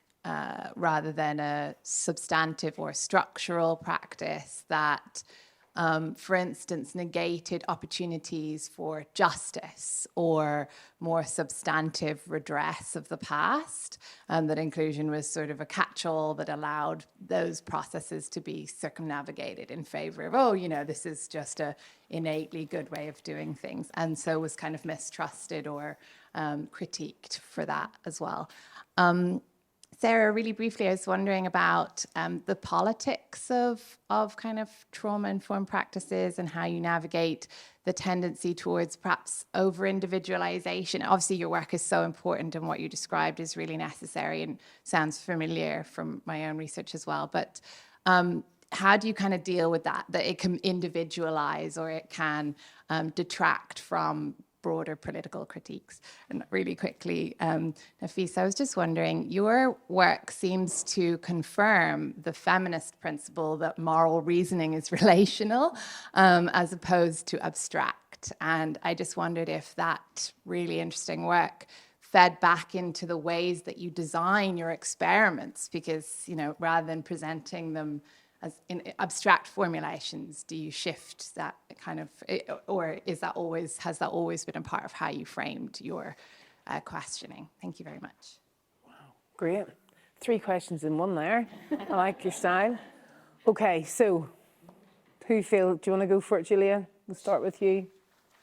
rather than a substantive or structural practice that, for instance, negated opportunities for justice or more substantive redress of the past, that inclusion was sort of a catch-all that allowed those processes to be circumnavigated in favor of, oh, this is just a innately good way of doing things, and so was kind of mistrusted or critiqued for that as well. Sarah, really briefly, I was wondering about the politics of kind of trauma-informed practices and how you navigate the tendency towards perhaps over-individualization. Obviously, your work is so important and what you described is really necessary and sounds familiar from my own research as well. But how do you kind of deal with that it can individualize or it can detract from broader political critiques? And really quickly, Nafisa, I was just wondering, your work seems to confirm the feminist principle that moral reasoning is relational as opposed to abstract. And I just wondered if that really interesting work fed back into the ways that you design your experiments, because, rather than presenting them as in abstract formulations, do you shift that kind of, or has that always been a part of how you framed your questioning? Thank you very much. Wow, great. 3 questions in one there. I like your style. Okay, so do you want to go for it, Julia? We'll start with you.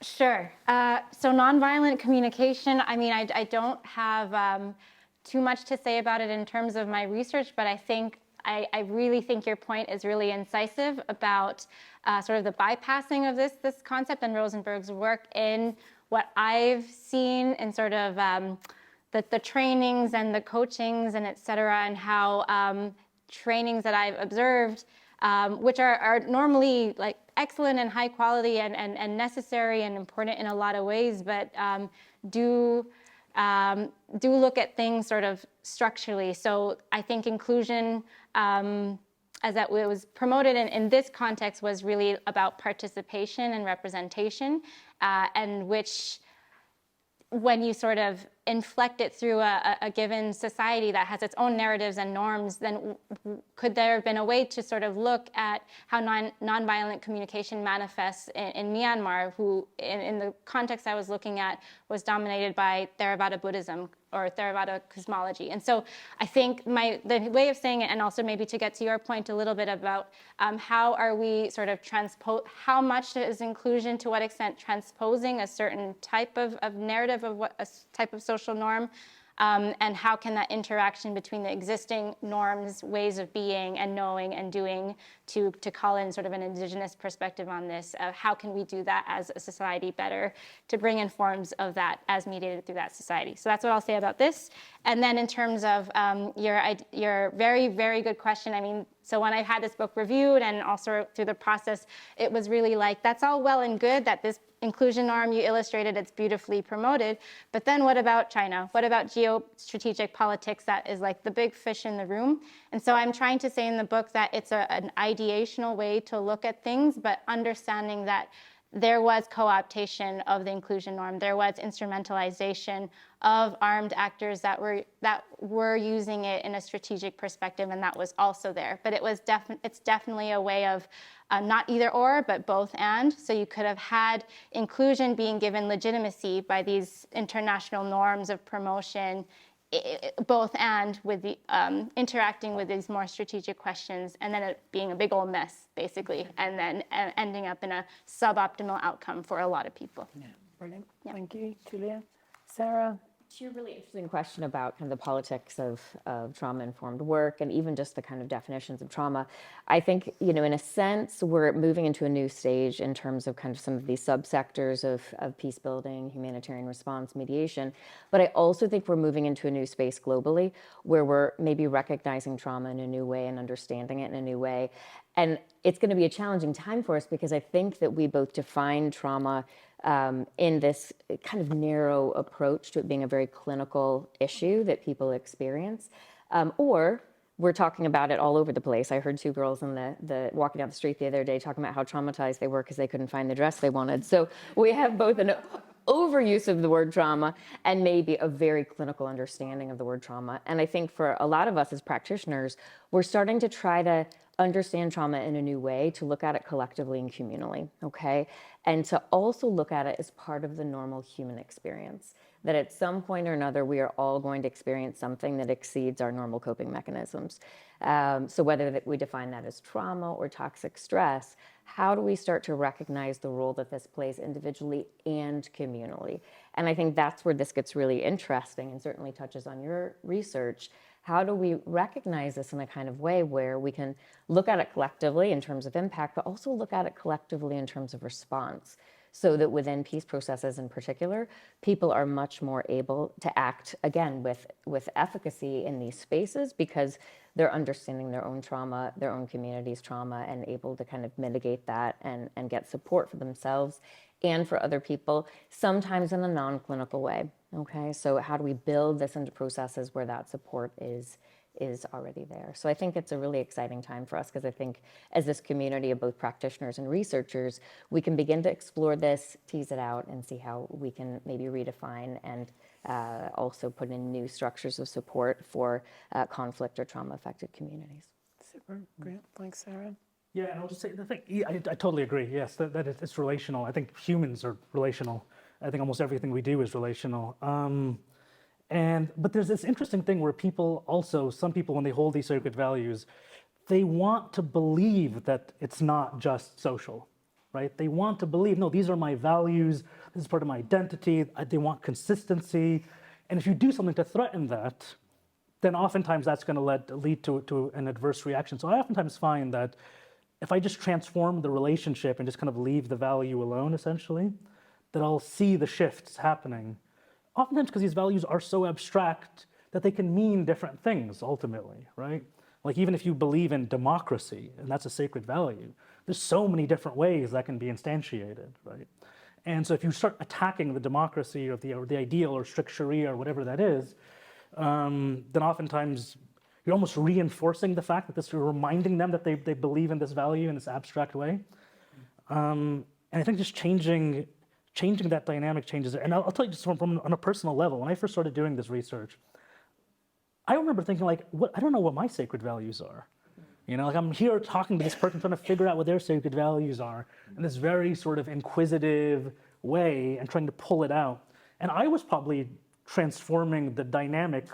Sure. So nonviolent communication, I don't have too much to say about it in terms of my research, but I really think your point is really incisive about sort of the bypassing of this concept and Rosenberg's work in what I've seen in sort of the trainings and the coachings and et cetera, and how trainings that I've observed, which are normally like excellent and high quality and necessary and important in a lot of ways, but do look at things sort of structurally. So I think inclusion, as that it was promoted in this context, was really about participation and representation, and which, when you sort of inflect it through a given society that has its own narratives and norms, then could there have been a way to sort of look at how nonviolent communication manifests in Myanmar, who in the context I was looking at was dominated by Theravada Buddhism or Theravada cosmology. And so I think the way of saying it, and also maybe to get to your point a little bit about how are we sort of how much is inclusion, to what extent transposing a certain type of narrative of what a type of social norm, and how can that interaction between the existing norms, ways of being and knowing and doing, to call in sort of an indigenous perspective on this, how can we do that as a society better to bring in forms of that as mediated through that society. So that's what I'll say about this. And then in terms of your very, very good question, I mean, so when I had this book reviewed and also through the process, it was really like, that's all well and good that this inclusion norm you illustrated, it's beautifully promoted, but then what about China? What about geostrategic politics that is like the big fish in the room? And so I'm trying to say in the book that it's an ideational way to look at things, but understanding that there was co-optation of the inclusion norm. There was instrumentalization of armed actors that were using it in a strategic perspective, and that was also there. But it's definitely a way of not either or, but both and. So you could have had inclusion being given legitimacy by these international norms of promotion, both and with the interacting with these more strategic questions, and then it being a big old mess, basically, and then ending up in a suboptimal outcome for a lot of people. Yeah, brilliant. Yeah. Thank you, Julia. Sarah? To your really interesting question about kind of the politics of trauma-informed work and even just the kind of definitions of trauma, I think, you know, in a sense, we're moving into a new stage in terms of kind of some of these subsectors of peace building, humanitarian response, mediation. But I also think we're moving into a new space globally where we're maybe recognizing trauma in a new way and understanding it in a new way. And it's going to be a challenging time for us because I think that we both define trauma in this kind of narrow approach to it being a very clinical issue that people experience, or we're talking about it all over the place. I heard two girls in the walking down the street the other day talking about how traumatized they were because they couldn't find the dress they wanted. So we have both an overuse of the word trauma and maybe a very clinical understanding of the word trauma. And I think for a lot of us as practitioners, we're starting to try to understand trauma in a new way, to look at it collectively and communally, okay? And to also look at it as part of the normal human experience, that at some point or another, we are all going to experience something that exceeds our normal coping mechanisms. So whether that we define that as trauma or toxic stress, how do we start to recognize the role that this plays individually and communally? And I think that's where this gets really interesting and certainly touches on your research. How do we recognize this in a kind of way where we can look at it collectively in terms of impact, but also look at it collectively in terms of response, so that within peace processes in particular, people are much more able to act, again, with efficacy in these spaces because they're understanding their own trauma, their own community's trauma, and able to kind of mitigate that and get support for themselves and for other people, sometimes in a non-clinical way. Okay, so how do we build this into processes where that support is already there? So I think it's a really exciting time for us because I think as this community of both practitioners and researchers, we can begin to explore this, tease it out, and see how we can maybe redefine and also put in new structures of support for conflict or trauma-affected communities. Super, great. Thanks, Sarah. Yeah, and I'll just say the thing, I totally agree, yes, that it's relational. I think humans are relational. I think almost everything we do is relational. But there's this interesting thing where some people, when they hold these sacred values, they want to believe that it's not just social, right? They want to believe, no, these are my values, this is part of my identity, they want consistency. And if you do something to threaten that, then oftentimes that's going to lead to an adverse reaction. So I oftentimes find that if I just transform the relationship and just kind of leave the value alone, essentially, that I'll see the shifts happening. Oftentimes because these values are so abstract that they can mean different things ultimately, right? Like even if you believe in democracy, and that's a sacred value, there's so many different ways that can be instantiated, right? And so if you start attacking the democracy or the ideal or strict Sharia or whatever that is, then oftentimes you're almost reinforcing the fact that you're reminding them that they believe in this value in this abstract way. And I think just changing changing that dynamic changes it. And I'll tell you just from on a personal level, when I first started doing this research, I remember thinking like, I don't know what my sacred values are. Like I'm here talking to this person, trying to figure out what their sacred values are in this very sort of inquisitive way and trying to pull it out. And I was probably transforming the dynamic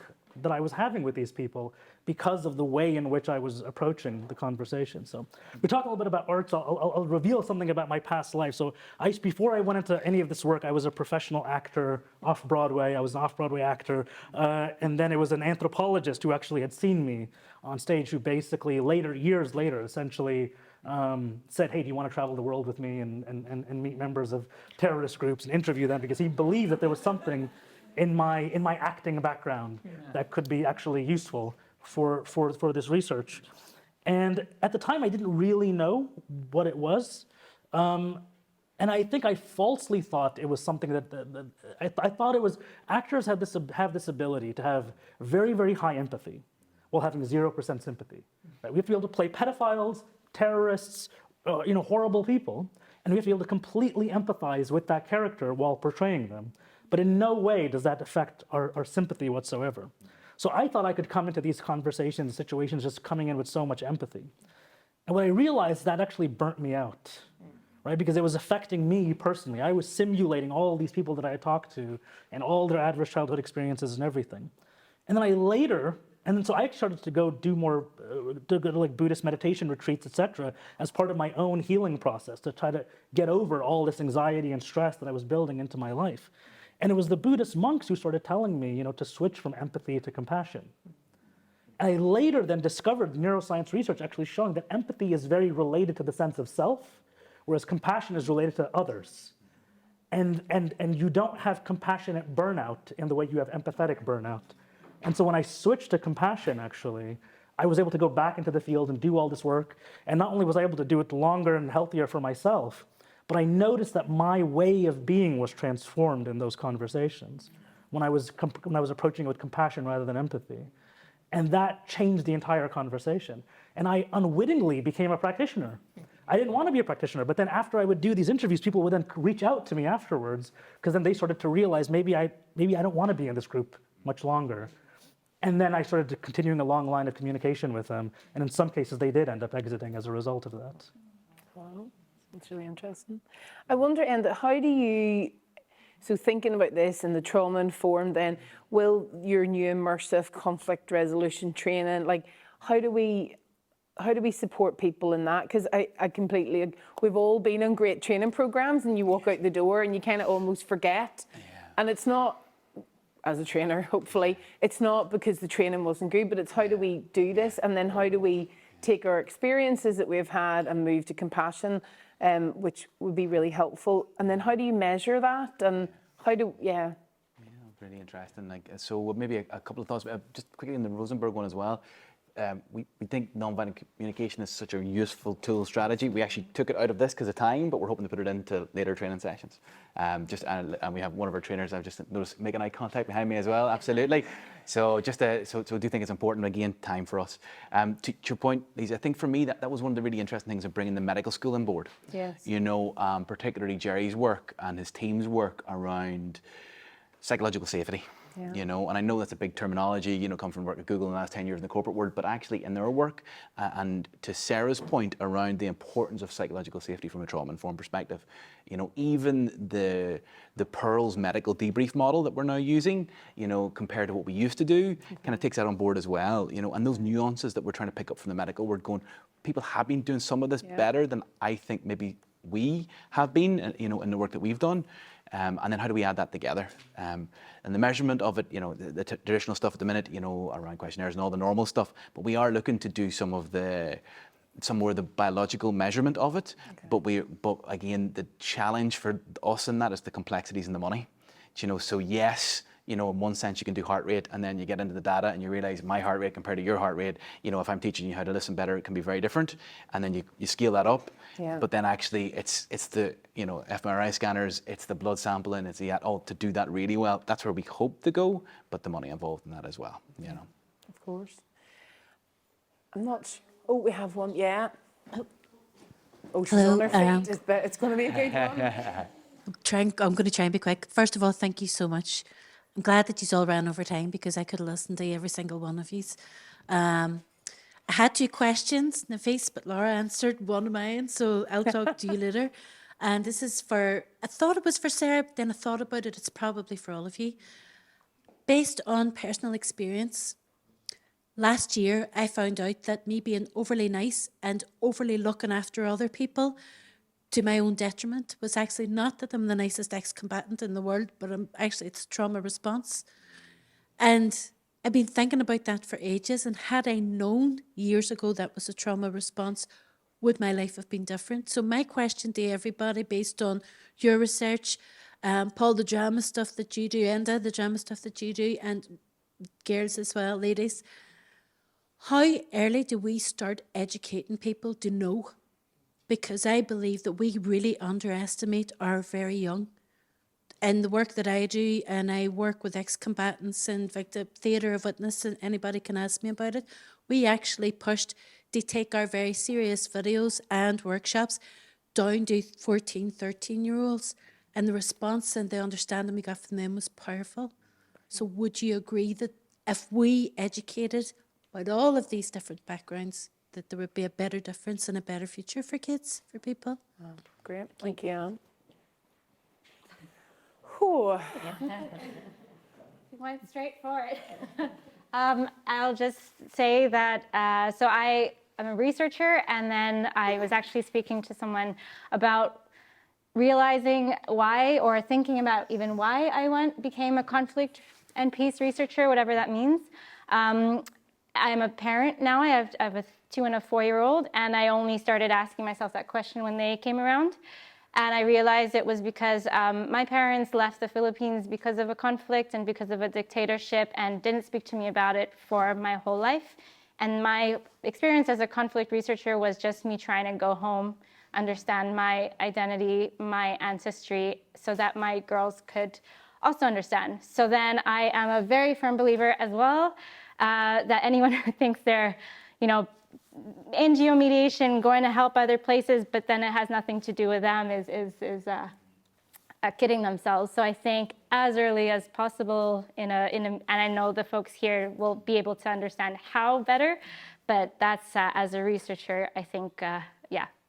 that I was having with these people because of the way in which I was approaching the conversation. So we talk a little bit about arts. I'll reveal something about my past life. So before I went into any of this work, I was a professional actor off-Broadway. I was an off-Broadway actor. And then it was an anthropologist who actually had seen me on stage who basically years later, essentially said, hey, do you want to travel the world with me and meet members of terrorist groups and interview them? Because he believed that there was something in my acting background that could be actually useful for this research. And at the time, I didn't really know what it was. And I think I falsely thought it was something that I thought it was, actors have this ability to have very, very high empathy while having 0% sympathy. Right? We have to be able to play pedophiles, terrorists, horrible people, and we have to be able to completely empathize with that character while portraying them. But in no way does that affect our sympathy whatsoever. So I thought I could come into these conversations, situations, just coming in with so much empathy. And when I realized that actually burnt me out, right? Because it was affecting me personally. I was simulating all these people that I had talked to and all their adverse childhood experiences and everything. And then so I started to go do more, to go to like Buddhist meditation retreats, etc., as part of my own healing process to try to get over all this anxiety and stress that I was building into my life. And it was the Buddhist monks who started telling me, to switch from empathy to compassion. And I later then discovered neuroscience research actually showing that empathy is very related to the sense of self, whereas compassion is related to others. And you don't have compassionate burnout in the way you have empathetic burnout. And so when I switched to compassion, actually, I was able to go back into the field and do all this work. And not only was I able to do it longer and healthier for myself, but I noticed that my way of being was transformed in those conversations when I was approaching it with compassion rather than empathy. And that changed the entire conversation. And I unwittingly became a practitioner. I didn't want to be a practitioner, but then after I would do these interviews, people would then reach out to me afterwards, because then they started to realize maybe I don't want to be in this group much longer. And then I started continuing a long line of communication with them. And in some cases, they did end up exiting as a result of that. Wow. That's really interesting. I wonder, Enda, how do you, so thinking about this and the trauma-informed then, will your new immersive conflict resolution training, like how do we support people in that? Because I completely, we've all been on great training programs and you walk out the door and you kind of almost forget. Yeah. And it's not, as a trainer, hopefully, it's not because the training wasn't good, but it's how do we do this? And then how do we take our experiences that we've had and move to compassion? Which would be really helpful. And then how do you measure that? And Yeah, really interesting. So maybe a couple of thoughts, just quickly in the Rosenberg one as well. We think nonviolent communication is such a useful tool strategy. We actually took it out of this because of time, but we're hoping to put it into later training sessions. And we have one of our trainers, I've just noticed, making eye contact behind me as well, absolutely. So so I do think it's important, again, time for us. To your point, Lisa, I think for me, that was one of the really interesting things of bringing the medical school on board. Yes. Particularly Jerry's work and his team's work around psychological safety. Yeah. And I know that's a big terminology, come from work at Google in the last 10 years in the corporate world, but actually in their work, and to Sarah's point around the importance of psychological safety from a trauma-informed perspective, even the Pearls medical debrief model that we're now using, compared to what we used to do, kind of takes that on board as well, and those nuances that we're trying to pick up from the medical world going, people have been doing some of this better than I think maybe we have been, in the work that we've done. And then how do we add that together? And the measurement of it, the traditional stuff at the minute, around questionnaires and all the normal stuff, but we are looking to do some more of the biological measurement of it. Okay. But again, the challenge for us in that is the complexities and the money. So yes, in one sense you can do heart rate, and then you get into the data and you realize my heart rate compared to your heart rate, if I'm teaching you how to listen better, it can be very different. And then you scale that up. Yeah. But then actually it's the, fMRI scanners, it's the blood sampling, it's to do that really well. That's where we hope to go, but the money involved in that as well, Of course. I'm not sure. Oh, we have one, yeah. Oh, she's on her feet. It's going to be a good one. I'm going to try and be quick. First of all, thank you so much. I'm glad that you all ran over time because I could have listened to every single one of you. I had 2 questions, Nafis, but Laura answered one of mine, so I'll talk to you later. And this is I thought it was for Sarah, but then I thought about it, it's probably for all of you. Based on personal experience, last year I found out that me being overly nice and overly looking after other people to my own detriment was actually not that I'm the nicest ex-combatant in the world, but it's trauma response. And I've been thinking about that for ages, and had I known years ago that was a trauma response, would my life have been different? So my question to everybody, based on your research, Paul, the drama stuff that you do, Enda, the drama stuff that you do, and girls as well, ladies, how early do we start educating people to know? Because I believe that we really underestimate our very young. And the work that I do, and I work with ex-combatants and the theatre of witness, and anybody can ask me about it, we actually pushed to take our very serious videos and workshops down to 14, 13-year-olds. And the response and the understanding we got from them was powerful. So would you agree that if we educated about all of these different backgrounds, that there would be a better difference and a better future for kids, for people? Oh, great, thank you, Anne. Whew. You went straight for it. I'll just say that, so I'm a researcher, and then I was actually speaking to someone about realizing why, or thinking about even why I became a conflict and peace researcher, whatever that means. I'm a parent now. I have a 2 and a 4-year-old, and I only started asking myself that question when they came around. And I realized it was because my parents left the Philippines because of a conflict and because of a dictatorship, and didn't speak to me about it for my whole life. And my experience as a conflict researcher was just me trying to go home, understand my identity, my ancestry, so that my girls could also understand. So then I am a very firm believer as well that anyone who thinks they're, NGO mediation, going to help other places, but then it has nothing to do with them is kidding themselves. So I think as early as possible, and I know the folks here will be able to understand how better, but that's as a researcher, I think,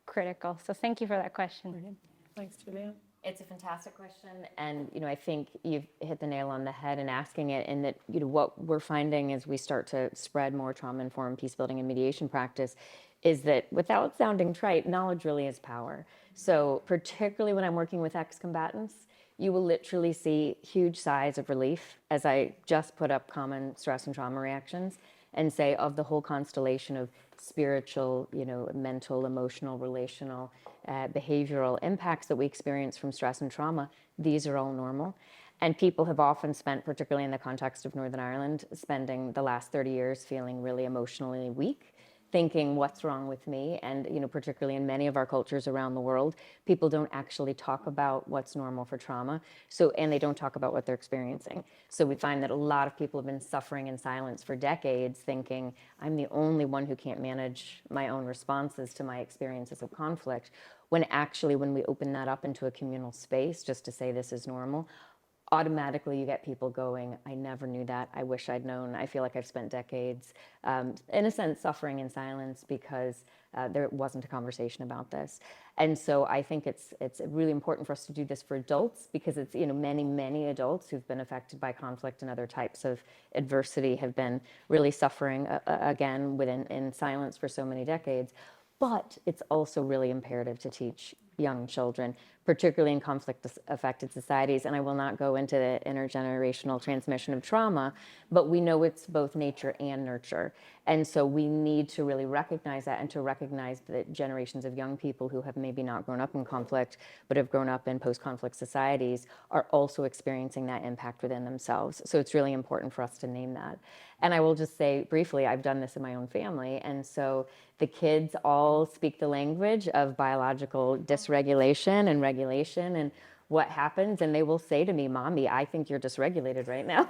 critical. So thank you for that question. Brilliant. Thanks, Julia. It's a fantastic question, and I think you've hit the nail on the head in asking it. And that what we're finding as we start to spread more trauma-informed peace building and mediation practice is that, without sounding trite, knowledge really is power. So particularly when I'm working with ex-combatants, you will literally see huge sighs of relief as I just put up common stress and trauma reactions and say, of the whole constellation of spiritual, mental, emotional, relational, behavioral impacts that we experience from stress and trauma, these are all normal. And people have often spent, particularly in the context of Northern Ireland, spending the last 30 years feeling really emotionally weak, thinking, what's wrong with me? And particularly in many of our cultures around the world, people don't actually talk about what's normal for trauma. And they don't talk about what they're experiencing. So we find that a lot of people have been suffering in silence for decades, thinking, I'm the only one who can't manage my own responses to my experiences of conflict. When actually, when we open that up into a communal space, just to say this is normal, automatically you get people going, I never knew that, I wish I'd known, I feel like I've spent decades, in a sense, suffering in silence because there wasn't a conversation about this. And so I think it's really important for us to do this for adults, because it's, many adults who've been affected by conflict and other types of adversity have been really suffering, again, in silence for so many decades. But it's also really imperative to teach young children, particularly in conflict-affected societies. And I will not go into the intergenerational transmission of trauma, but we know it's both nature and nurture. And so we need to really recognize that, and to recognize that generations of young people who have maybe not grown up in conflict, but have grown up in post-conflict societies, are also experiencing that impact within themselves. So it's really important for us to name that. And I will just say briefly, I've done this in my own family. And so the kids all speak the language of biological dysregulation and regulation and what happens. And they will say to me, Mommy, I think you're dysregulated right now.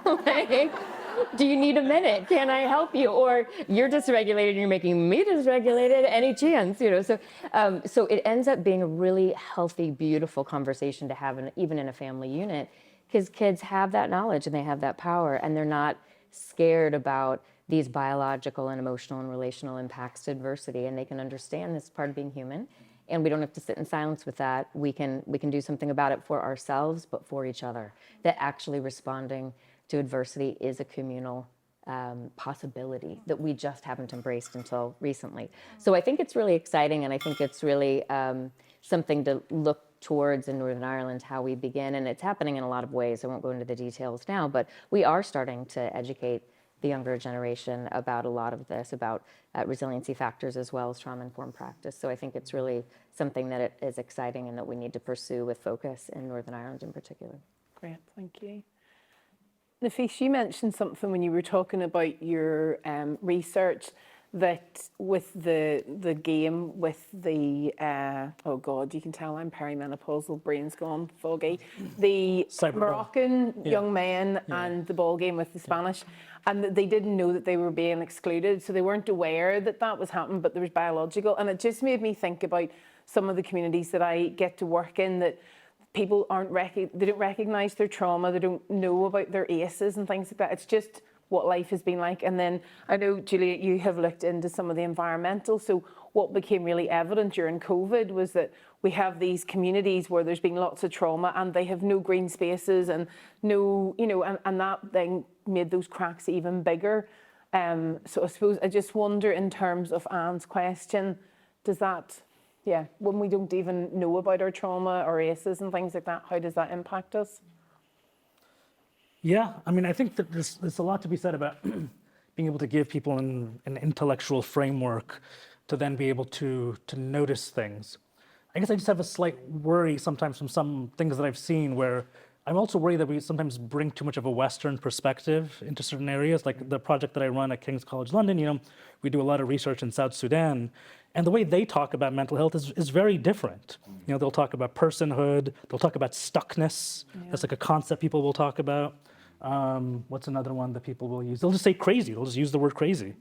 Do you need a minute? Can I help you? Or you're dysregulated and you're making me dysregulated. Any chance, you know? So it ends up being a really healthy, beautiful conversation to have, even in a family unit, because kids have that knowledge and they have that power, and they're not scared about these biological and emotional and relational impacts to adversity, and they can understand this is part of being human. And we don't have to sit in silence with that. We can do something about it for ourselves, but for each other. That actually responding to adversity is a communal possibility that we just haven't embraced until recently. So I think it's really exciting, and I think it's really something to look towards in Northern Ireland, how we begin. And it's happening in a lot of ways. I won't go into the details now, but we are starting to educate the younger generation about a lot of this, about resiliency factors as well as trauma-informed practice. So I think it's really something that is exciting and that we need to pursue with focus in Northern Ireland in particular. Great, thank you. Nafis, you mentioned something when you were talking about your research, that with the game, with the, oh God, you can tell I'm perimenopausal, brain's gone foggy, the Moroccan young men and the ball game with the Spanish, and that they didn't know that they were being excluded, so they weren't aware that that was happening, but there was biological, and it just made me think about some of the communities that I get to work in, that people they don't recognise their trauma, they don't know about their ACEs and things like that. It's just what life has been like. And then I know, Julia, you have looked into some of the environmental. So what became really evident during COVID was that we have these communities where there's been lots of trauma and they have no green spaces and no, you know, and that then made those cracks even bigger. So I suppose I just wonder, in terms of Anne's question, does that, when we don't even know about our trauma or ACEs and things like that, how does that impact us? Yeah, I mean, I think that there's a lot to be said about being able to give people an intellectual framework to then be able to notice things. I guess I just have a slight worry sometimes from some things that I've seen, where I'm also worried that we sometimes bring too much of a Western perspective into certain areas. Like the project that I run at King's College London, you know, we do a lot of research in South Sudan, and the way they talk about mental health is very different. You know, they'll talk about personhood, they'll talk about stuckness. That's like a concept people will talk about. What's another one that people will use? They'll just say crazy. They'll just use the word crazy.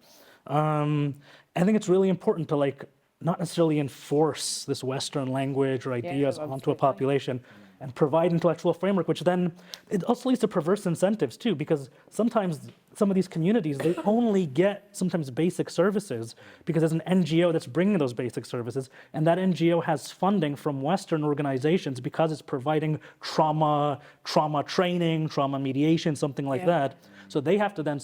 I think it's really important to not necessarily enforce this Western language or ideas onto a population, and provide intellectual framework, which then it also leads to perverse incentives too, because sometimes some of these communities, they only get sometimes basic services because there's an NGO that's bringing those basic services, and that NGO has funding from Western organizations because it's providing trauma training, trauma mediation, something like that. So they have to then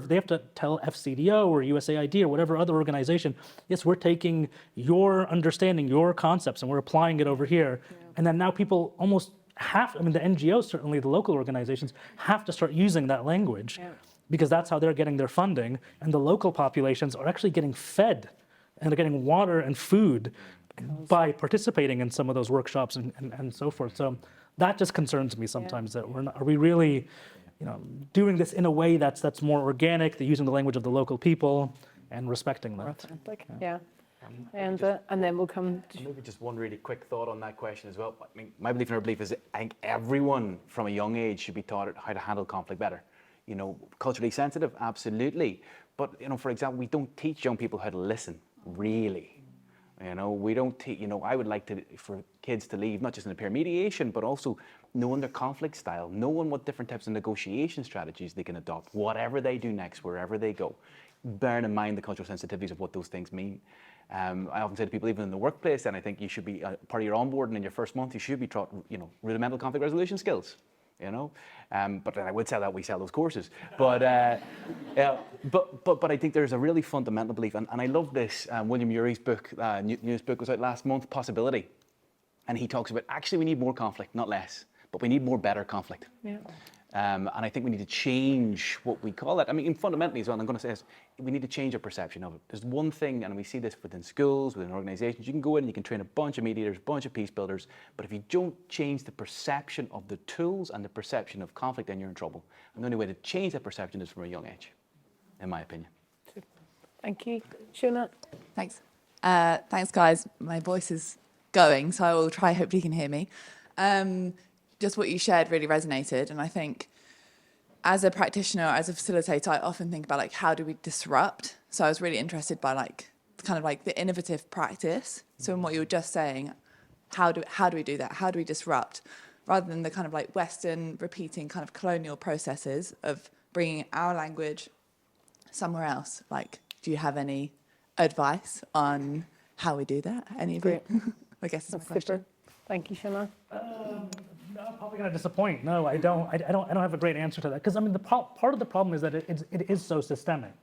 they have to tell FCDO or USAID or whatever other organization, yes, we're taking your understanding, your concepts, and we're applying it over here. And then now people almost the NGOs, certainly the local organizations, have to start using that language because that's how they're getting their funding. And the local populations are actually getting fed and they're getting water and food by participating in some of those workshops and so forth. So that just concerns me sometimes, that are we really, doing this in a way that's more organic, they're using the language of the local people and respecting that. Authentic, and then we'll come to... Maybe just one really quick thought on that question as well. I mean, my belief and our belief is that I think everyone from a young age should be taught how to handle conflict better. Culturally sensitive, absolutely. But, for example, we don't teach young people how to listen, really. We don't teach, I would like for kids to leave, not just in a peer mediation, but also knowing their conflict style, knowing what different types of negotiation strategies they can adopt, whatever they do next, wherever they go, bearing in mind the cultural sensitivities of what those things mean. I often say to people, even in the workplace, and I think you should be, part of your onboarding in your first month, you should be taught, rudimental conflict resolution skills. But I would say that we sell those courses. But I think there's a really fundamental belief, and I love this. William Urey's book, newest book, was out last month, Possibility, and he talks about actually we need more conflict, not less, but we need more better conflict. And I think we need to change what we call it. I mean, fundamentally as well, and I'm going to say this, we need to change our perception of it. There's one thing, and we see this within schools, within organizations, you can go in and you can train a bunch of mediators, a bunch of peace builders, but if you don't change the perception of the tools and the perception of conflict, then you're in trouble. And the only way to change that perception is from a young age, in my opinion. Thank you. Shona? Thanks. Thanks, guys. My voice is going, so I will try, hopefully you can hear me. Just what you shared really resonated, and I think as a practitioner, as a facilitator, I often think about like, how do we disrupt? So I was really interested by like kind of like the innovative practice. So in what you were just saying, how do we do that? How do we disrupt? Rather than the kind of like Western repeating kind of colonial processes of bringing our language somewhere else. Like, do you have any advice on how we do that? Any of you? I guess that's my question. Super. Thank you, Shana. No, I'm probably going to disappoint. No, I don't have a great answer to that, because I mean, part of the problem is that it is so systemic.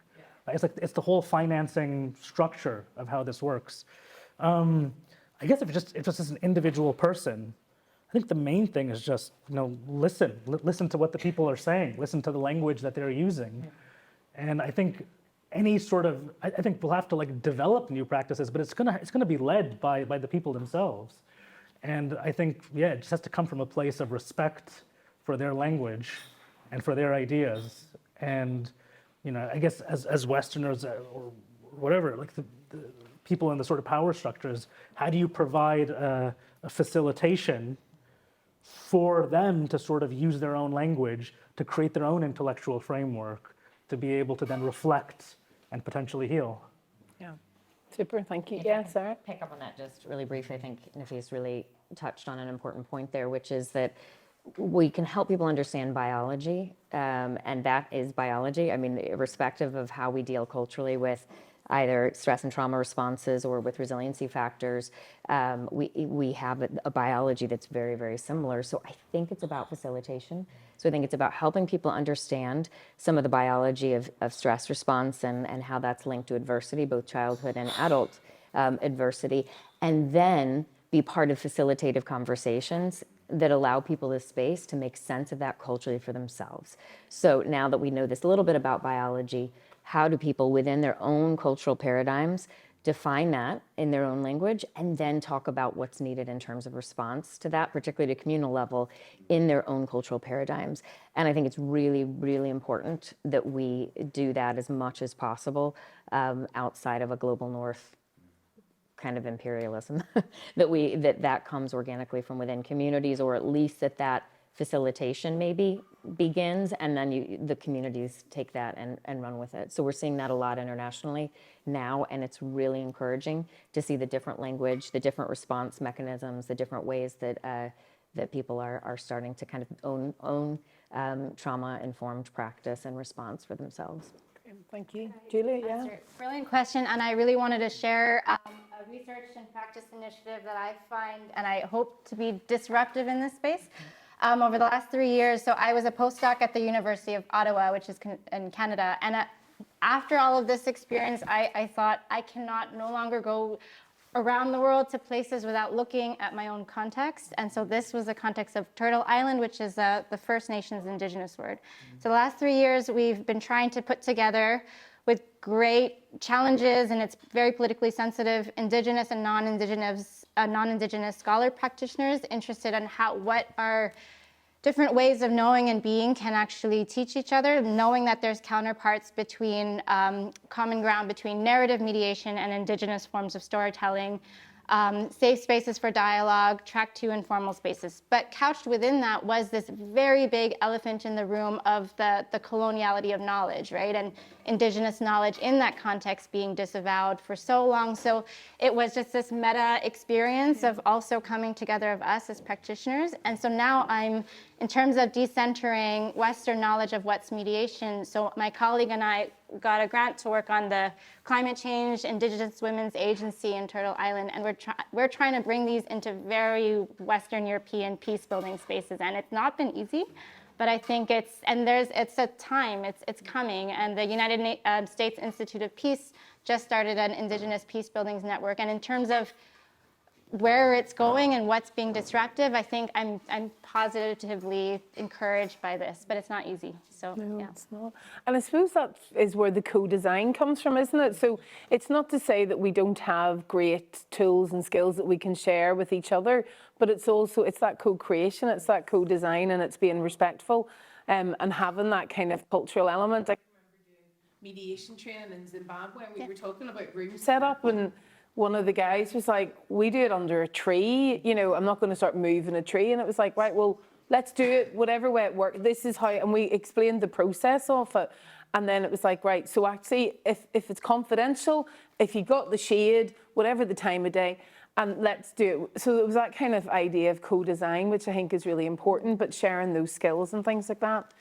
Right? It's like it's the whole financing structure of how this works. I guess if it's just as an individual person, I think the main thing is just listen to what the people are saying, listen to the language that they're using, and I think any sort of I think we'll have to like develop new practices, but it's gonna be led by the people themselves. And I think, yeah, it just has to come from a place of respect for their language and for their ideas. And, I guess as Westerners or whatever, like the people in the sort of power structures, how do you provide a facilitation for them to sort of use their own language to create their own intellectual framework to be able to then reflect and potentially heal? Yeah. Super, thank you. Yeah, Sarah? Pick up on that just really briefly. I think Nafis really touched on an important point there, which is that we can help people understand biology, and that is biology. I mean, irrespective of how we deal culturally with either stress and trauma responses or with resiliency factors, we have a biology that's very, very similar. So I think it's about facilitation. So I think it's about helping people understand some of the biology of stress response and how that's linked to adversity, both childhood and adult adversity, and then be part of facilitative conversations that allow people the space to make sense of that culturally for themselves. So now that we know this little bit about biology, how do people within their own cultural paradigms define that in their own language, and then talk about what's needed in terms of response to that, particularly at a communal level, in their own cultural paradigms. And I think it's really, really important that we do that as much as possible outside of a global north kind of imperialism, that comes organically from within communities, or at least that facilitation maybe begins, and then the communities take that and run with it. So we're seeing that a lot internationally now, and it's really encouraging to see the different language, the different response mechanisms, the different ways that people are starting to kind of own trauma-informed practice and response for themselves. Thank you. Julia, yeah? Brilliant question, and I really wanted to share a research and practice initiative that I find and I hope to be disruptive in this space. Over the last 3 years, so I was a postdoc at the University of Ottawa, which is in Canada, and after all of this experience, I thought I cannot no longer go around the world to places without looking at my own context. And so this was the context of Turtle Island, which is the First Nations Indigenous word. So the last 3 years, we've been trying to put together, with great challenges, and it's very politically sensitive, Indigenous and non-Indigenous scholar practitioners interested in what our different ways of knowing and being can actually teach each other, knowing that there's counterparts between common ground between narrative mediation and Indigenous forms of storytelling, safe spaces for dialogue, track 2 informal spaces. But couched within that was this very big elephant in the room of the coloniality of knowledge, right? And Indigenous knowledge in that context being disavowed for so long. So it was just this meta experience of also coming together of us as practitioners. And so now in terms of decentering Western knowledge of what's mediation, so my colleague and I got a grant to work on the Climate Change Indigenous Women's Agency in Turtle Island, and we're trying to bring these into very Western European peace-building spaces, and it's not been easy, but I think it's a time, it's coming, and the United States Institute of Peace just started an Indigenous Peace Buildings Network, and in terms of where it's going and what's being disruptive, I think I'm positively encouraged by this, but it's not easy. So No, yeah. it's not. And I suppose that is where the co-design comes from, isn't it? So it's not to say that we don't have great tools and skills that we can share with each other, but it's that co-creation, it's that co-design, and it's being respectful and having that kind of cultural element. I remember doing mediation training in Zimbabwe, and we were talking about room setup, and one of the guys was like, we do it under a tree, I'm not going to start moving a tree. And it was like, right, well, let's do it whatever way it works. This is how, and we explained the process of it. And then it was like, right, so actually, if it's confidential, if you got the shade, whatever the time of day, and let's do it. So it was that kind of idea of co-design, which I think is really important, but sharing those skills and things like that.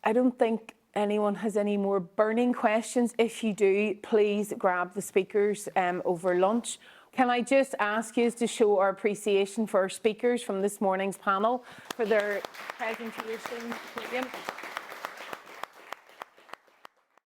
I don't think anyone has any more burning questions. If you do, please grab the speakers over lunch. Can I just ask you to show our appreciation for our speakers from this morning's panel for their presentation? Brilliant.